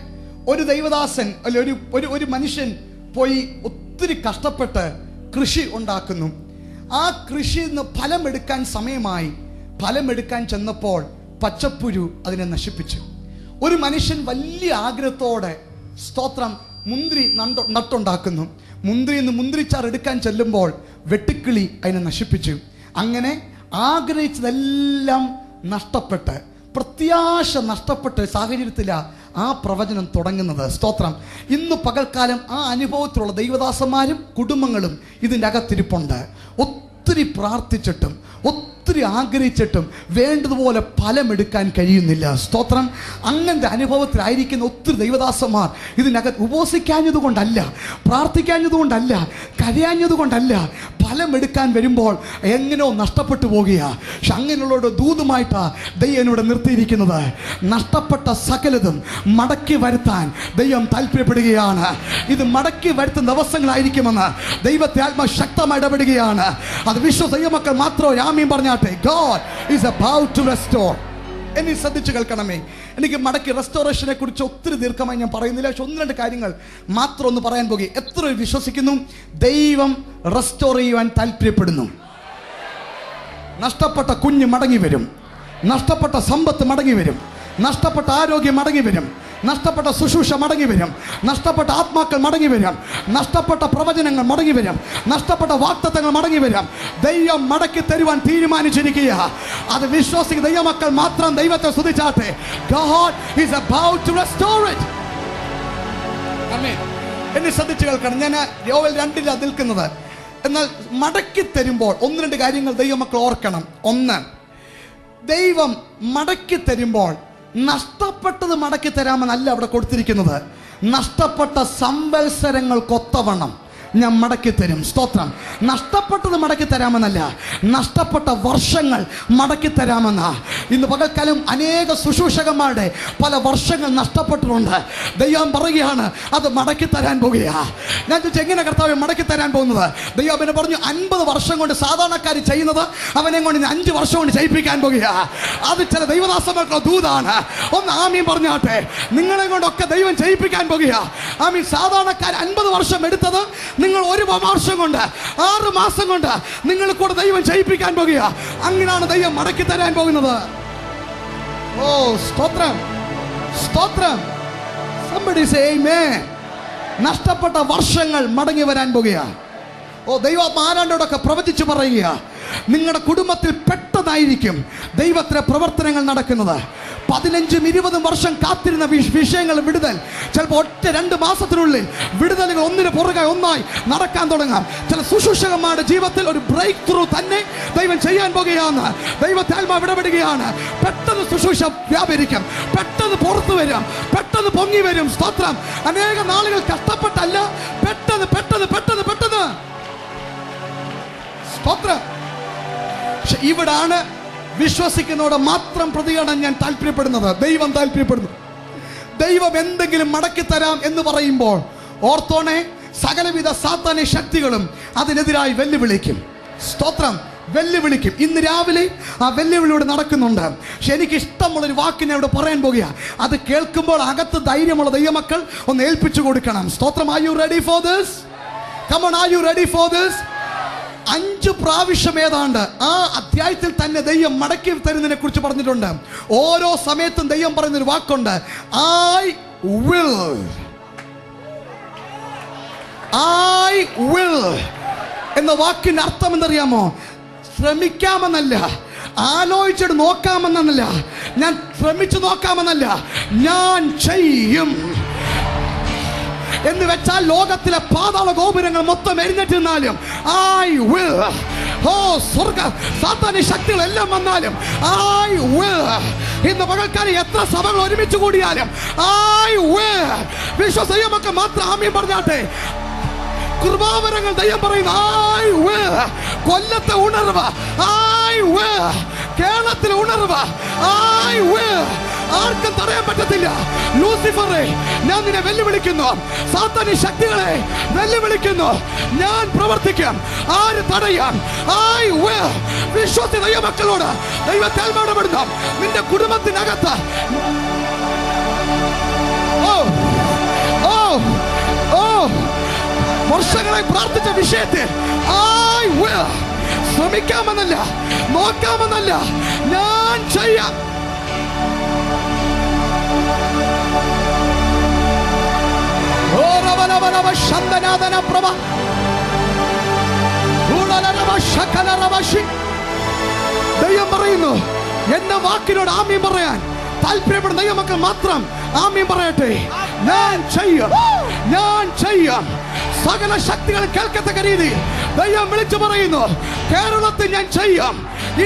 ഒരു ദൈവദാസൻ അല്ലെ ഒരു മനുഷ്യൻ പോയി ഒത്തിരി കഷ്ടപ്പെട്ട് കൃഷി ഉണ്ടാക്കുന്നു. ആ കൃഷിയിൽ നിന്ന് ഫലമെടുക്കാൻ സമയമായി. ഫലമെടുക്കാൻ ചെന്നപ്പോൾ പച്ചപ്പുഴു അതിനെ നശിപ്പിച്ചു. ഒരു മനുഷ്യൻ വലിയ ആഗ്രഹത്തോടെ, സ്തോത്രം, മുന്തിരി നട്ടുണ്ടാക്കുന്നു. മുന്തിരിയിൽ നിന്ന് മുന്തിരിച്ചാർ എടുക്കാൻ ചെല്ലുമ്പോൾ വെട്ടുക്കിളി അതിനെ നശിപ്പിച്ചു. അങ്ങനെ ആഗ്രഹിച്ചതെല്ലാം നഷ്ടപ്പെട്ട്, പ്രത്യാശ നഷ്ടപ്പെട്ട സാഹചര്യത്തിലാണ് ആ പ്രവചനം തുടങ്ങുന്നത്. സ്തോത്രം. ഇന്ന് പകൽക്കാലം ആ അനുഭവത്തിലുള്ള ദൈവദാസന്മാരും കുടുംബങ്ങളും ഇതിൻ്റെ അകത്തിരിപ്പുണ്ട്. ഒത്തിരി പ്രാർത്ഥിച്ചിട്ടും ഒത്തിരി ആഗ്രഹിച്ചിട്ടും വേണ്ടതുപോലെ ഫലമെടുക്കാൻ കഴിയുന്നില്ല. സ്തോത്രം. അങ്ങനത്തെ അനുഭവത്തിലായിരിക്കുന്ന ഒത്തിരി ദൈവദാസന്മാർ ഇതിനകത്ത് ഉപവസിക്കാഞ്ഞതുകൊണ്ടല്ല, പ്രാർത്ഥിക്കാഞ്ഞതുകൊണ്ടല്ല, കരയാഞ്ഞതുകൊണ്ടല്ല, ഫലമെടുക്കാൻ വരുമ്പോൾ എങ്ങനെയോ നഷ്ടപ്പെട്ടു പോകുകയാണ്. പക്ഷെ അങ്ങനെയുള്ള ദൂതുമായിട്ടാണ് ദൈവം ഇവിടെ നിർത്തിയിരിക്കുന്നത്. നഷ്ടപ്പെട്ട സകലതും മടക്കി വരുത്താൻ ദൈവം താല്പര്യപ്പെടുകയാണ്. ഇത് മടക്കി വരുത്തുന്ന ദിവസങ്ങളായിരിക്കുമെന്ന് ദൈവത്തെ ആത്മാ ശക്തമായി ഇടപെടുകയാണ്. അത് ദൈവമക്കൾ മാത്രം ആമീൻ പറഞ്ഞാട്ടെ. God is about to restore. എന്നെ ശ്രദ്ധിച്ച് കേൾക്കണമേ. എനിക്ക് മടക്കി റെസ്റ്റോറേഷനെ കുറിച്ച് ഒത്തിരി ദീർഘമായി ഞാൻ പറയുന്നില്ല. പക്ഷെ 1-2 കാര്യങ്ങൾ മാത്രം ഒന്ന് പറയാൻ പോകി. എത്ര വിശ്വസിക്കുന്നു ദൈവം റെസ്റ്റോർ ചെയ്യുവാൻ താല്പര്യപ്പെടുന്നു? നഷ്ടപ്പെട്ട കുഞ്ഞ് മടങ്ങി വരും, നഷ്ടപ്പെട്ട സമ്പത്ത് മടങ്ങി വരും, നഷ്ടപ്പെട്ട ആരോഗ്യം മടങ്ങി വരും, നഷ്ടപ്പെട്ട ശുശ്രൂഷ മടങ്ങി വരും, നഷ്ടപ്പെട്ട ആത്മാക്കൾ മടങ്ങി വരും, നഷ്ടപ്പെട്ട പ്രവചനങ്ങൾ മടങ്ങി വരും, നഷ്ടപ്പെട്ട വാഗ്ദത്തങ്ങൾ മടങ്ങി വരും. ദൈവം മടക്കി തരുവാൻ തീരുമാനിച്ചിരിക്കുക. അത് വിശ്വസിക്കുന്ന ദൈവമക്കൾ മാത്രം ദൈവത്തെ സ്തുതിച്ചാട്ടെ. God is about to restore it. ആമേൻ. എന്നെ ശ്രദ്ധിച്ചു കേൾക്കണം. ഞാൻ യോവേൽ 2 നിൽക്കുന്നത്. എന്നാൽ മടക്കി തരുമ്പോൾ 1-2 കാര്യങ്ങൾ ദൈവമക്കൾ ഓർക്കണം. ഒന്ന്, ദൈവം മടക്കി തരുമ്പോൾ നഷ്ടപ്പെട്ടത് മടക്കി തരാമെന്നല്ല അവിടെ കൊടുത്തിരിക്കുന്നത്. നഷ്ടപ്പെട്ട സംവത്സരങ്ങൾക്കൊത്തവണ്ണം ഞാൻ മടക്കി തരും. സ്തോത്രം. നഷ്ടപ്പെട്ടത് മടക്കി തരാമെന്നല്ല, നഷ്ടപ്പെട്ട വർഷങ്ങൾ മടക്കി തരാമെന്നാ. ഇന്ന് പകൽക്കാലം അനേക ശുശ്രൂഷകന്മാരുടെ പല വർഷങ്ങൾ നഷ്ടപ്പെട്ടിട്ടുണ്ട്. ദൈവം പറയുകയാണ് അത് മടക്കി തരാൻ പോകുകയാ. ഞാൻ ചോദിച്ചു എങ്ങനെ കർത്താവ് മടക്കി തരാൻ പോകുന്നത്? ദൈവം അവനെ പറഞ്ഞു 50 വർഷം കൊണ്ട് സാധാരണക്കാർ ചെയ്യുന്നത് അവനെ കൊണ്ട് 5 വർഷം കൊണ്ട് ചെയ്യിപ്പിക്കാൻ പോകുകയാ. അത് ചില ദൈവദാസന്മാർക്കുള്ള ദൂതാണ്. ഒന്ന് ആമീൻ പറഞ്ഞാട്ടെ. നിങ്ങളെ കൊണ്ടൊക്കെ ദൈവം ചെയ്യിപ്പിക്കാൻ പോകുകയാ. ആമീൻ. സാധാരണക്കാർ 50 വർഷം എടുത്തത് നിങ്ങൾ 1 വർഷം കൊണ്ട് 6 മാസം കൊണ്ട് നിങ്ങൾ കൂടെ ദൈവം ചെയ്യിപ്പിക്കാൻ പോകുക. അങ്ങനെയാണ് ദൈവം മടക്കി തരാൻ പോകുന്നത്. ഓ സ്തോത്രം, സ്തോത്രം. Somebody say amen. നഷ്ടപ്പെട്ട വർഷങ്ങൾ മടങ്ങി വരാൻ പോകുക. ഓ ദൈവം ആരാണ്ടോടൊക്കെ പ്രവചിച്ചു പറയുക. നിങ്ങളുടെ കുടുംബത്തിൽ പെട്ടെന്നായിരിക്കും ദൈവത്തിന്റെ പ്രവർത്തനങ്ങൾ നടക്കുന്നത്. 15-20 വർഷം കാത്തിരുന്ന വിഷയങ്ങൾ വിടുതൽ ചിലപ്പോൾ 1-2 മാസത്തിനുള്ളിൽ വിടുതലുകൾ ഒന്നിന് പുറകെ ഒന്നായി നടക്കാൻ തുടങ്ങാം. ചില ശുശ്രൂഷകന്മാരുടെ ജീവിതത്തിൽ ഒരു ബ്രേക്ക് ത്രൂ തന്നെ ദൈവം ചെയ്യാൻ പോകുകയാണ്. ദൈവത്തെ ആത്മാവ് ഇടപെടുകയാണ്. പെട്ടെന്ന് ശുശ്രൂഷ വ്യാപരിക്കും, പെട്ടെന്ന് പുറത്തു വരും, പെട്ടെന്ന് പൊങ്ങി വരും. സ്തോത്രം. അനേക നാളുകൾ കഷ്ടപ്പെട്ടല്ല, പെട്ടെന്ന് പെട്ടെന്ന് പെട്ടെന്ന് പെട്ടെന്ന്. സ്തോത്രം. പക്ഷെ ഇവിടാണ് വിശ്വസിക്കുന്നതോടെ മാത്രം പ്രതികരണം ഞാൻ താല്പര്യപ്പെടുന്നത്. ദൈവം താല്പര്യപ്പെടുന്നു. ദൈവം എന്തെങ്കിലും മടക്കി തരാം എന്ന് പറയുമ്പോൾ ഓർത്തോണേ, സകലവിധ സാത്താന്യ ശക്തികളും അതിനെതിരായി വെല്ലുവിളിക്കും. സ്തോത്രം. വെല്ലുവിളിക്കും. ഇന്ന് രാവിലെ ആ വെല്ലുവിളിയോട് നടക്കുന്നുണ്ട്. പക്ഷെ എനിക്ക് ഇഷ്ടമുള്ളൊരു വാക്കിനെ അവിടെ പറയാൻ പോകുക. അത് കേൾക്കുമ്പോൾ അകത്ത് ധൈര്യമുള്ള ദൈവമക്കൾ ഒന്ന് ഏൽപ്പിച്ചു കൊടുക്കണം. സ്തോത്രം. Are you ready for this? Come on, are you ready for this? 5 പ്രാവശ്യം ഏതാണ്ട് ആ അധ്യായത്തിൽ തന്നെ ദൈവം മടക്കി തരുന്നതിനെ കുറിച്ച് പറഞ്ഞിട്ടുണ്ട്. ഓരോ സമയത്തും ദൈവം പറയുന്നൊരു വാക്കുണ്ട്, I will. I will എന്ന വാക്കിന്റെ അർത്ഥം എന്തറിയാമോ? ശ്രമിക്കാമെന്നല്ല, ആലോചിച്ചിട്ട് നോക്കാമെന്നല്ല, ഞാൻ ശ്രമിച്ചു നോക്കാമെന്നല്ല, ഞാൻ ചെയ്യും എന്ന് വെച്ചാൽ ലോകത്തിലെ പാതാള ഗോപുരങ്ങൾ മൊത്തം എഴുന്നേറ്റിരുന്നാലും I will. ഓ സ്വർഗ സാത്താന്യ ശക്തികളെല്ലാം വന്നാലും I will. ഇന്ന് പകൽക്കാലം എത്ര സഭകൾ ഒരുമിച്ച് കൂടിയാലും I will. വിശ്വസിയമൊക്കെ മാത്രം ആമീൻ പറഞ്ഞാട്ടെ. കൃപാവരങ്ങൾ ദൈവം പറയുന്നു I will. കൊല്ലത്തെ ഉണർവ് I will. കേരളത്തിലെ ഉണർവ് I will. ആർക്കും തടയാൻ പറ്റത്തില്ല. ലൂസിഫറെ, ഞാൻ നിന്നെ വെല്ലുവിളിക്കുന്നു. സാത്താന്യ ശക്തികളെ വെല്ലുവിളിക്കുന്നു. ഞാൻ പ്രവർത്തിക്കാം. ആര് തടയാൻ? I will. വിശ്വസിച്ച ദൈവമക്കളോട് ദൈവത്തെ ഇടപെടുന്നു. നിന്റെ കുടുംബത്തിനകത്ത് വർഷങ്ങളായി പ്രാർത്ഥിച്ച വിഷയത്തിൽ I will. ശ്രമിക്കാമെന്നല്ല, നോക്കാമെന്നല്ല, ഞാൻ ചെയ്യാം. ദൈവം പറയുന്നു, എന്റെ വാക്കിനോട് ആമീൻ പറയാൻ താല്പര്യപ്പെടുന്ന ദൈവമക്കൾ മാത്രം ആമീൻ പറയട്ടെ. ഞാൻ ചെയ്യാം, ഞാൻ ചെയ്യാം. സകല ശക്തികൾ കേൾക്കത്തക്ക രീതിയിൽ ദൈവം വിളിച്ചു പറയുന്നു, കേരളത്തിൽ ഞാൻ ചെയ്യാം,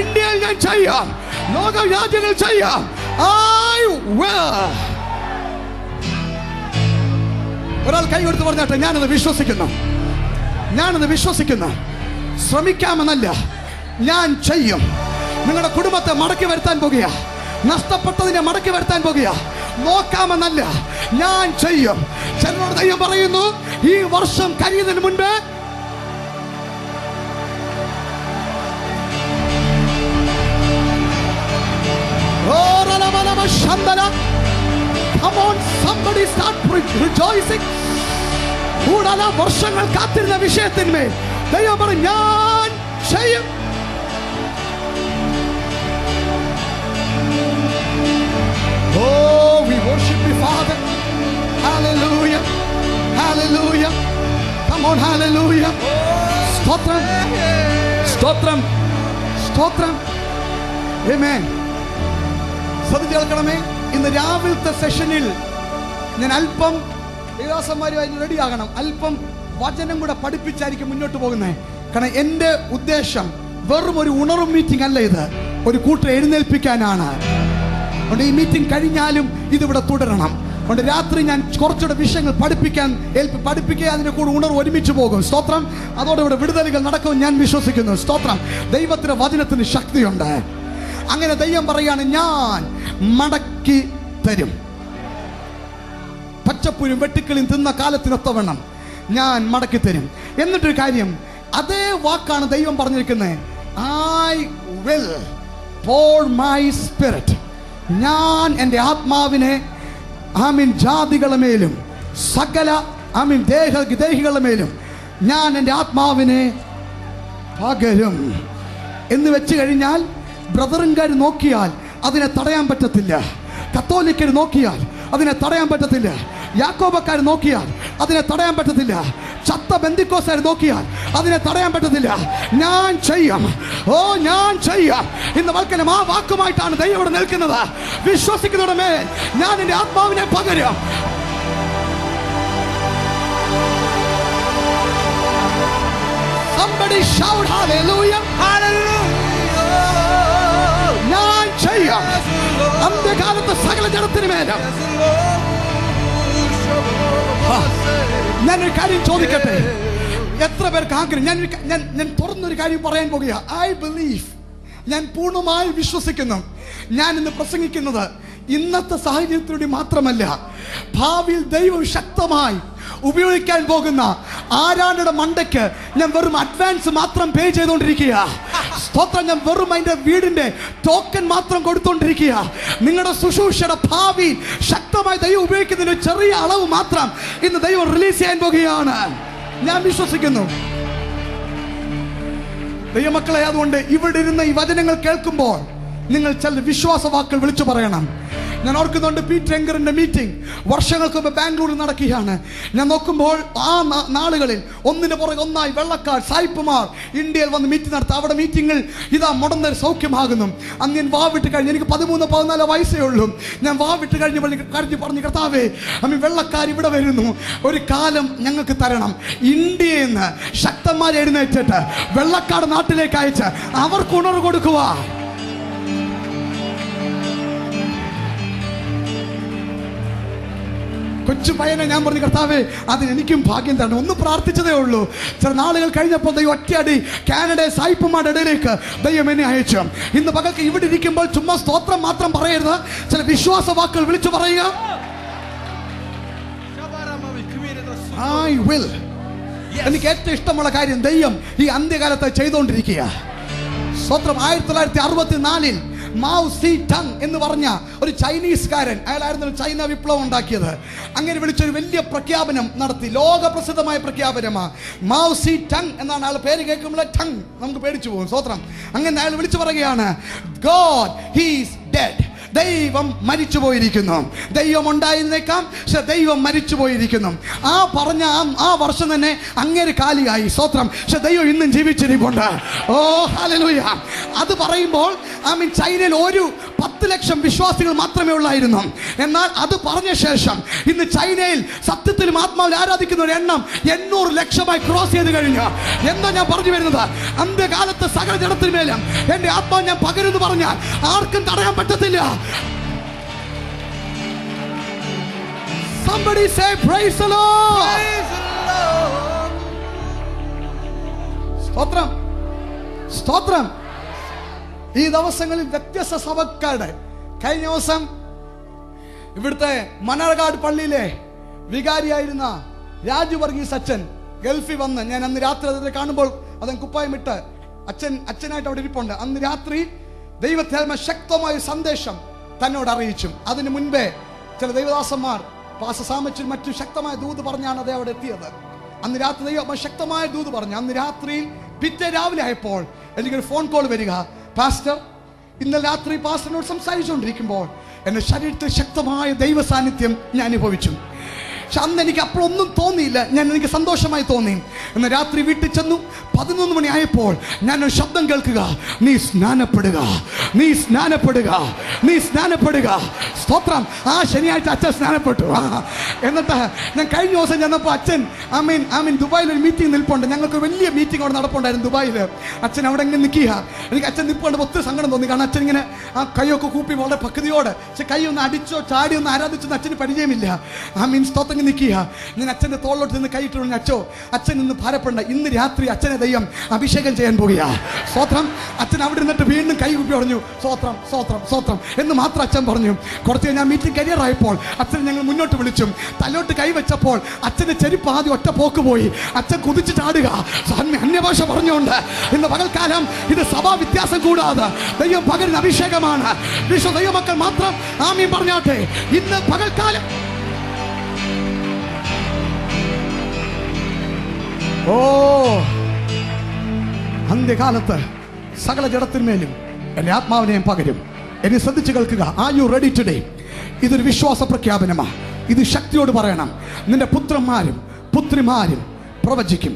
ഇന്ത്യയിൽ ഞാൻ ചെയ്യാം, ലോക രാജ്യങ്ങളിൽ ചെയ്യാം. I will. ഒരാൾ കൈ കൊടുത്ത് പറഞ്ഞാട്ടെ, ഞാനത് വിശ്വസിക്കുന്നു, ഞാനത് വിശ്വസിക്കുന്നു. ശ്രമിക്കാമെന്നല്ല, ഞാൻ ചെയ്യും. നിങ്ങളുടെ കുടുംബത്തെ മടക്കി വരുത്താൻ പോകുക, നഷ്ടപ്പെട്ടതിനെ മടക്കി വരുത്താൻ പോകുക. നോക്കാമെന്നല്ല, ഞാൻ ചെയ്യും. ചിലരോട് ദൈവം പറയുന്നു, ഈ വർഷം കഴിയുന്നതിന് മുൻപ് Come on, somebody start rejoicing. വർഷങ്ങൾ കാത്തിരുന്ന വിഷയത്തിന്മേൽ ദൈവം പറഞ്ഞു, ഞാൻ ചെയ്യും. Oh, we worship you, Father. Hallelujah. Hallelujah. Come on, hallelujah. സ്തോത്രം, സ്തോത്രം, സ്തോത്രം. Amen. ശ്രദ്ധിച്ച് കേൾക്കണമേ. ഇന്ന് രാവിലത്തെ സെഷനിൽ ഞാൻ അല്പം ദേവദാസന്മാരുമായി റെഡിയാകണം. അല്പം വചനം കൂടെ പഠിപ്പിച്ചായിരിക്കും മുന്നോട്ട് പോകുന്നത്. കാരണം എൻ്റെ ഉദ്ദേശം വെറും ഒരു ഉണർവ് മീറ്റിംഗ് അല്ല, ഇത് ഒരു കൂട്ടരെ എഴുന്നേൽപ്പിക്കാനാണ്. അതുകൊണ്ട് ഈ മീറ്റിംഗ് കഴിഞ്ഞാലും ഇതിവിടെ തുടരണം. അതുകൊണ്ട് രാത്രി ഞാൻ കുറച്ചുകൂടെ വിഷയങ്ങൾ പഠിപ്പിക്കുക, അതിൻ്റെ കൂടെ ഉണർവ് ഒരുമിച്ച് പോകും. സ്തോത്രം. അതോടെ ഇവിടെ വിടുതലുകൾ നടക്കുമെന്ന് ഞാൻ വിശ്വസിക്കുന്നു. സ്തോത്രം. ദൈവത്തിന്റെ വചനത്തിന് ശക്തിയുണ്ട്. അങ്ങനെ ദൈവം പറയാണ്, ഞാൻ മടക്കി തരും. പച്ചപ്പുരും വെട്ടിക്കിളിയും തിന്ന കാലത്തിനൊത്തവണ്ണം ഞാൻ മടക്കി തരും. എന്നിട്ടൊരു കാര്യം, അതേ വാക്കാണ് ദൈവം പറഞ്ഞിരിക്കുന്നത്. I will pour my spirit. ഞാൻ എൻ്റെ ആത്മാവിനെ ജാതികളുടെ മേലും സകല ദേഹികളുടെ മേലും ഞാൻ എൻ്റെ ആത്മാവിനെ പകരും എന്ന് വെച്ച് കഴിഞ്ഞാൽ, ബ്രദറുകാർ നോക്കിയാൽ അതിനെ തടയാൻ പറ്റത്തില്ല. കത്തോലിക്കർ നോക്കിയാൽ അതിനെ തടയാൻ പറ്റത്തില്ല. യാക്കോബക്കാർ നോക്കിയാൽ അതിനെ തടയാൻ പറ്റത്തില്ല. ചത്ത ബന്ധിക്കോസാർ നോക്കിയാൽ അതിനെ തടയാൻ പറ്റത്തില്ല. ഞാൻ ചെയ്യാം. ഓ, ഞാൻ ചെയ്യാം. ഇന്ന് വൽക്കനം ആ വാക്കുമായിട്ടാണ് ദൈവം ഇവിടെ നിൽക്കുന്നത്. വിശ്വസിക്കുന്നവരുടെ മേൽ ഞാൻ എൻ്റെ ആത്മാവിനെ പകരും. Somebody shout hallelujah. ഞാൻ ചെയ്യാം. അന്ത്യകാലത്ത് സകല ജനത്തിന് മേലും. ഞാനൊരു കാര്യം ചോദിക്കട്ടെ, എത്ര പേർക്ക് ആഗ്രഹം? ഞാൻ തുറന്നൊരു കാര്യം പറയാൻ പോകുക. ഐ ബിലീവ്, ഞാൻ പൂർണ്ണമായി വിശ്വസിക്കുന്നു. ഞാൻ ഇന്ന് പ്രസംഗിക്കുന്നത് ഇന്നത്തെ സാഹചര്യത്തിലൂടെ മാത്രമല്ല, ഭാവിയിൽ ദൈവം ശക്തമായി ഉപയോഗിക്കാൻ പോകുന്ന ആരാരുടെ മണ്ടയ്ക്ക് ഞാൻ വെറും അഡ്വാൻസ് മാത്രം പേ ചെയ്തുകൊണ്ടിരിക്കുക. സ്തോത്രം. ഞാൻ വെറും അതിൻ്റെ വീടിൻ്റെ ടോക്കൺ മാത്രം കൊടുത്തുകൊണ്ടിരിക്കുക. നിങ്ങളുടെ ശുശ്രൂഷയുടെ ഭാവി ശക്തമായി ദൈവം ഉപയോഗിക്കുന്നതിന് ഒരു ചെറിയ അളവ് മാത്രം ഇന്ന് ദൈവം റിലീസ് ചെയ്യാൻ പോകുകയാണ്. ഞാൻ വിശ്വസിക്കുന്നു. ദൈവമക്കളെ, അതുകൊണ്ട് ഇവിടെ ഇരുന്ന് ഈ വചനങ്ങൾ കേൾക്കുമ്പോൾ നിങ്ങൾ ചില വിശ്വാസ വാക്കുകൾ വിളിച്ചു പറയണം. ഞാൻ ഓർക്കുന്നുണ്ട്, പീറ്റർ എങ്കറിന്റെ മീറ്റിംഗ് വർഷങ്ങൾക്ക് മുമ്പ് ബാംഗ്ലൂരിൽ നടക്കുകയാണ്. ഞാൻ നോക്കുമ്പോൾ ആ നാളുകളിൽ ഒന്നിന് പുറകെ ഒന്നായി വെള്ളക്കാർ, സായിപ്പുമാർ ഇന്ത്യയിൽ വന്ന് മീറ്റിംഗ് നടത്തുക. അവിടെ മീറ്റിങ്ങിൽ ഇതാ മുടന്തർ സൗഖ്യമാകുന്നു. അന്ന് ഞാൻ വാവിട്ട് കഴിഞ്ഞ്, എനിക്ക് 13-14 വയസ്സേ ഉള്ളൂ. ഞാൻ വാവിട്ട് കഴിഞ്ഞ് പറഞ്ഞു, കർത്താവേ, വെള്ളക്കാർ ഇവിടെ വരുന്നു, ഒരു കാലം ഞങ്ങൾക്ക് തരണം. ഇന്ത്യയിൽ നിന്ന് ശക്തന്മാരെ എഴുന്നേറ്റിട്ട് വെള്ളക്കാട് നാട്ടിലേക്ക് അയച്ച് അവർക്ക് ഉണർവ് കൊടുക്കുക. കൊച്ചു പയ്യനെ ഞാൻ പറഞ്ഞു, കർത്താവേ, അതിന് എനിക്കും ഭാഗ്യം തരണം. ഒന്ന് പ്രാർത്ഥിച്ചതേ ഉള്ളൂ. ചില നാളുകൾ കഴിഞ്ഞപ്പോൾ ദൈവം ഒറ്റയടി കാനഡ സായിപ്പുമാരുടെ ഇടയിലേക്ക് ദൈവം എന്നെ അയച്ചു. ഇന്ന് പകൽക്ക് ഇവിടെ ഇരിക്കുമ്പോൾ ചുമ്മാ സ്തോത്രം മാത്രം പറയരുത്, ചില വിശ്വാസ വാക്കുകൾ വിളിച്ചു പറയുക. I will. എനിക്ക് ഏറ്റവും ഇഷ്ടമുള്ള കാര്യം ദൈവം ഈ അന്ത്യകാലത്ത് ചെയ്തുകൊണ്ടിരിക്കുക. സ്തോത്രം. 1964 മാവ് സി ടങ് എന്ന് പറഞ്ഞ ഒരു ചൈനീസുകാരൻ, അയാളായിരുന്നു ചൈന വിപ്ലവം ഉണ്ടാക്കിയത്. അങ്ങനെ വിളിച്ചൊരു വലിയ പ്രഖ്യാപനം നടത്തി. ലോകപ്രസിദ്ധമായ പ്രഖ്യാപനമാണ്. മാവ് സി ടങ് എന്നാണ് അയാൾ പേര്. കേൾക്കുമ്പോൾ ടങ് നമുക്ക് പേടിച്ചു പോകും. സ്തോത്രം. അങ്ങനെ അയാൾ വിളിച്ചു പറയുകയാണ്, God, he is dead. ദൈവം മരിച്ചു പോയിരിക്കുന്നു. ദൈവം ഉണ്ടായിരുന്നേക്കാം, പക്ഷെ ദൈവം മരിച്ചു പോയിരിക്കുന്നു. ആ പറഞ്ഞ ആ വർഷം തന്നെ അങ്ങേര് കാലിയായി. സ്തോത്രം. പക്ഷെ ദൈവം ഇന്നും ജീവിച്ചിരിപ്പുണ്ട്. ഓ ഹല്ലേലൂയ. അത് പറയുമ്പോൾ ചൈനയിൽ ഒരു 10 ലക്ഷം വിശ്വാസികൾ മാത്രമേ ഉള്ളായിരുന്നു. എന്നാൽ അത് പറഞ്ഞ ശേഷം ഇന്ന് ചൈനയിൽ സത്യത്തിലും ആത്മാവിൽ ആരാധിക്കുന്ന ഒരു എണ്ണം 800 ലക്ഷമായി ക്രോസ് ചെയ്ത് കഴിഞ്ഞു. എന്താ ഞാൻ പറഞ്ഞു വരുന്നത്? അന്ത്യകാലത്ത് സകല ജനത്തിന്മേലും എൻ്റെ ആത്മാവ് ഞാൻ പകരുമെന്ന് പറഞ്ഞാൽ ആർക്കും തടയാൻ പറ്റത്തില്ല. Somebody say praise the Lord. സ്തോത്രം. സ്തോത്രം. ഈ ദിവസങ്ങളിൽ വ്യത്യസ്ത സഭക്കാരുടെ കഴിഞ്ഞ ദിവസം ഇവിടുത്തെ മണർകാട് പള്ളിയിലെ വികാരിയായിരുന്ന രാജു വർഗീസ് അച്ഛൻ ഗൾഫിൽ വന്ന്, ഞാൻ അന്ന് രാത്രി അതിൽ കാണുമ്പോൾ അതൻ കുപ്പായമിട്ട് അച്ഛനായിട്ട് അവിടെ ഇരിപ്പുണ്ട്. അന്ന് രാത്രി ദൈവത്താൽമ ശക്തമായ സന്ദേശം തന്നോട് അറിയിച്ചു. അതിനു മുൻപേ ചില ദൈവദാസന്മാർ പാസസാമച്ചും മറ്റു ശക്തമായ ദൂത് പറഞ്ഞാണ് അദ്ദേഹം അവിടെ എത്തിയത്. അന്ന് രാത്രി ദൈവം ശക്തമായ ദൂത് പറഞ്ഞു. അന്ന് രാത്രി പിറ്റേ രാവിലെ ആയപ്പോൾ എനിക്കൊരു ഫോൺ കോൾ വരിക, പാസ്റ്റർ ഇന്നലെ രാത്രി പാസ്റ്ററിനോട് സംസാരിച്ചുകൊണ്ടിരിക്കുമ്പോൾ എൻ്റെ ശരീരത്തിൽ ശക്തമായ ദൈവ സാന്നിധ്യം ഞാൻ അനുഭവിച്ചു. പക്ഷെ അന്ന് എനിക്ക് അപ്പോഴൊന്നും തോന്നിയില്ല, എനിക്ക് സന്തോഷമായി തോന്നി. ഇന്ന് രാത്രി വീട്ടിൽ ചെന്നു 11 മണിയായപ്പോൾ ഞാനൊരു ശബ്ദം കേൾക്കുക, നീ സ്നാനപ്പെടുക, നീ സ്നാനപ്പെടുക, നീ സ്നാനപ്പെടുക. സ്തോത്രം. ആ ശനിയാഴ്ച അച്ഛൻ സ്നാനപ്പെട്ടു. എന്നിട്ട് ഞാൻ കഴിഞ്ഞ ദിവസം ചെന്നപ്പോൾ അച്ഛൻ ദുബായിൽ ഒരു മീറ്റിംഗ് നിൽപ്പുണ്ട്. ഞങ്ങൾക്ക് വലിയ മീറ്റിംഗ് അവിടെ നടപ്പുണ്ടായിരുന്നു ദുബായിൽ. അച്ഛൻ അവിടെ ഇങ്ങനെ നിൽക്കുക. എനിക്ക് അച്ഛൻ നിൽപ്പുണ്ട് ഒത്തിരി സങ്കടം തോന്നി. കാരണം അച്ഛൻ ഇങ്ങനെ ആ കൈയൊക്കെ കൂപ്പി വളരെ ഭക്തിയോടെ, പക്ഷെ കൈ ഒന്ന് അടിച്ചോ ചാടി ഒന്ന് ആരാധിച്ചൊന്നും അച്ഛന് പരിചയമില്ല. സ്തോത്രം നിൽക്കുക. ഞാൻ അച്ഛൻ്റെ തോളിലോട്ട് നിന്ന് കൈയിട്ട് പറഞ്ഞു, അച്ഛൻ ഇന്ന് ഭാരപ്പെടണ്ട, ഇന്ന് രാത്രി അച്ഛനെ ദൈവം അഭിഷേകം ചെയ്യാൻ പോകുക. സ്തോത്രം. അച്ഛൻ അവിടെ ഇരുന്നിട്ട് വീണ്ടും കൈ കൂപ്പി പറഞ്ഞു, സ്തോത്രം സ്തോത്രം സ്തോത്രം എന്ന് മാത്രം അച്ഛൻ പറഞ്ഞു. കുറച്ച് കഴിഞ്ഞാൽ മീറ്റിംഗ് കരിയറായപ്പോൾ അച്ഛൻ ഞങ്ങൾ മുന്നോട്ട് വിളിച്ചു. തലോട്ട് കൈവച്ചപ്പോൾ അച്ഛൻ്റെ ചെരുപ്പ് ആദ്യം ഒറ്റ പോക്ക് പോയി. അച്ഛൻ കുതിച്ച് ചാടുക, അന്യഭാഷ പറഞ്ഞുകൊണ്ട്. ഇന്ന് പകൽക്കാലം ഇത് സഭാ വ്യത്യാസം കൂടാതെ ദൈവം പകരുന്ന അഭിഷേകമാണ്. വിശ്വ ദൈവമക്കൾ മാത്രം ആമീൻ പറഞ്ഞാട്ടെ. ഇന്ന് പകൽക്കാലം അന്ത്യകാലത്ത് സകല ജഡത്തിന്മേലും എൻ്റെ ആത്മാവിനെയും പകരും. എന്നെ ശ്രദ്ധിച്ച് കേൾക്കുക. Are you ready today? ഇതൊരു വിശ്വാസ പ്രഖ്യാപനമാണ്. ഇത് ശക്തിയോട് പറയണം. നിന്റെ പുത്രന്മാരും പുത്രിമാരും പ്രവചിക്കും.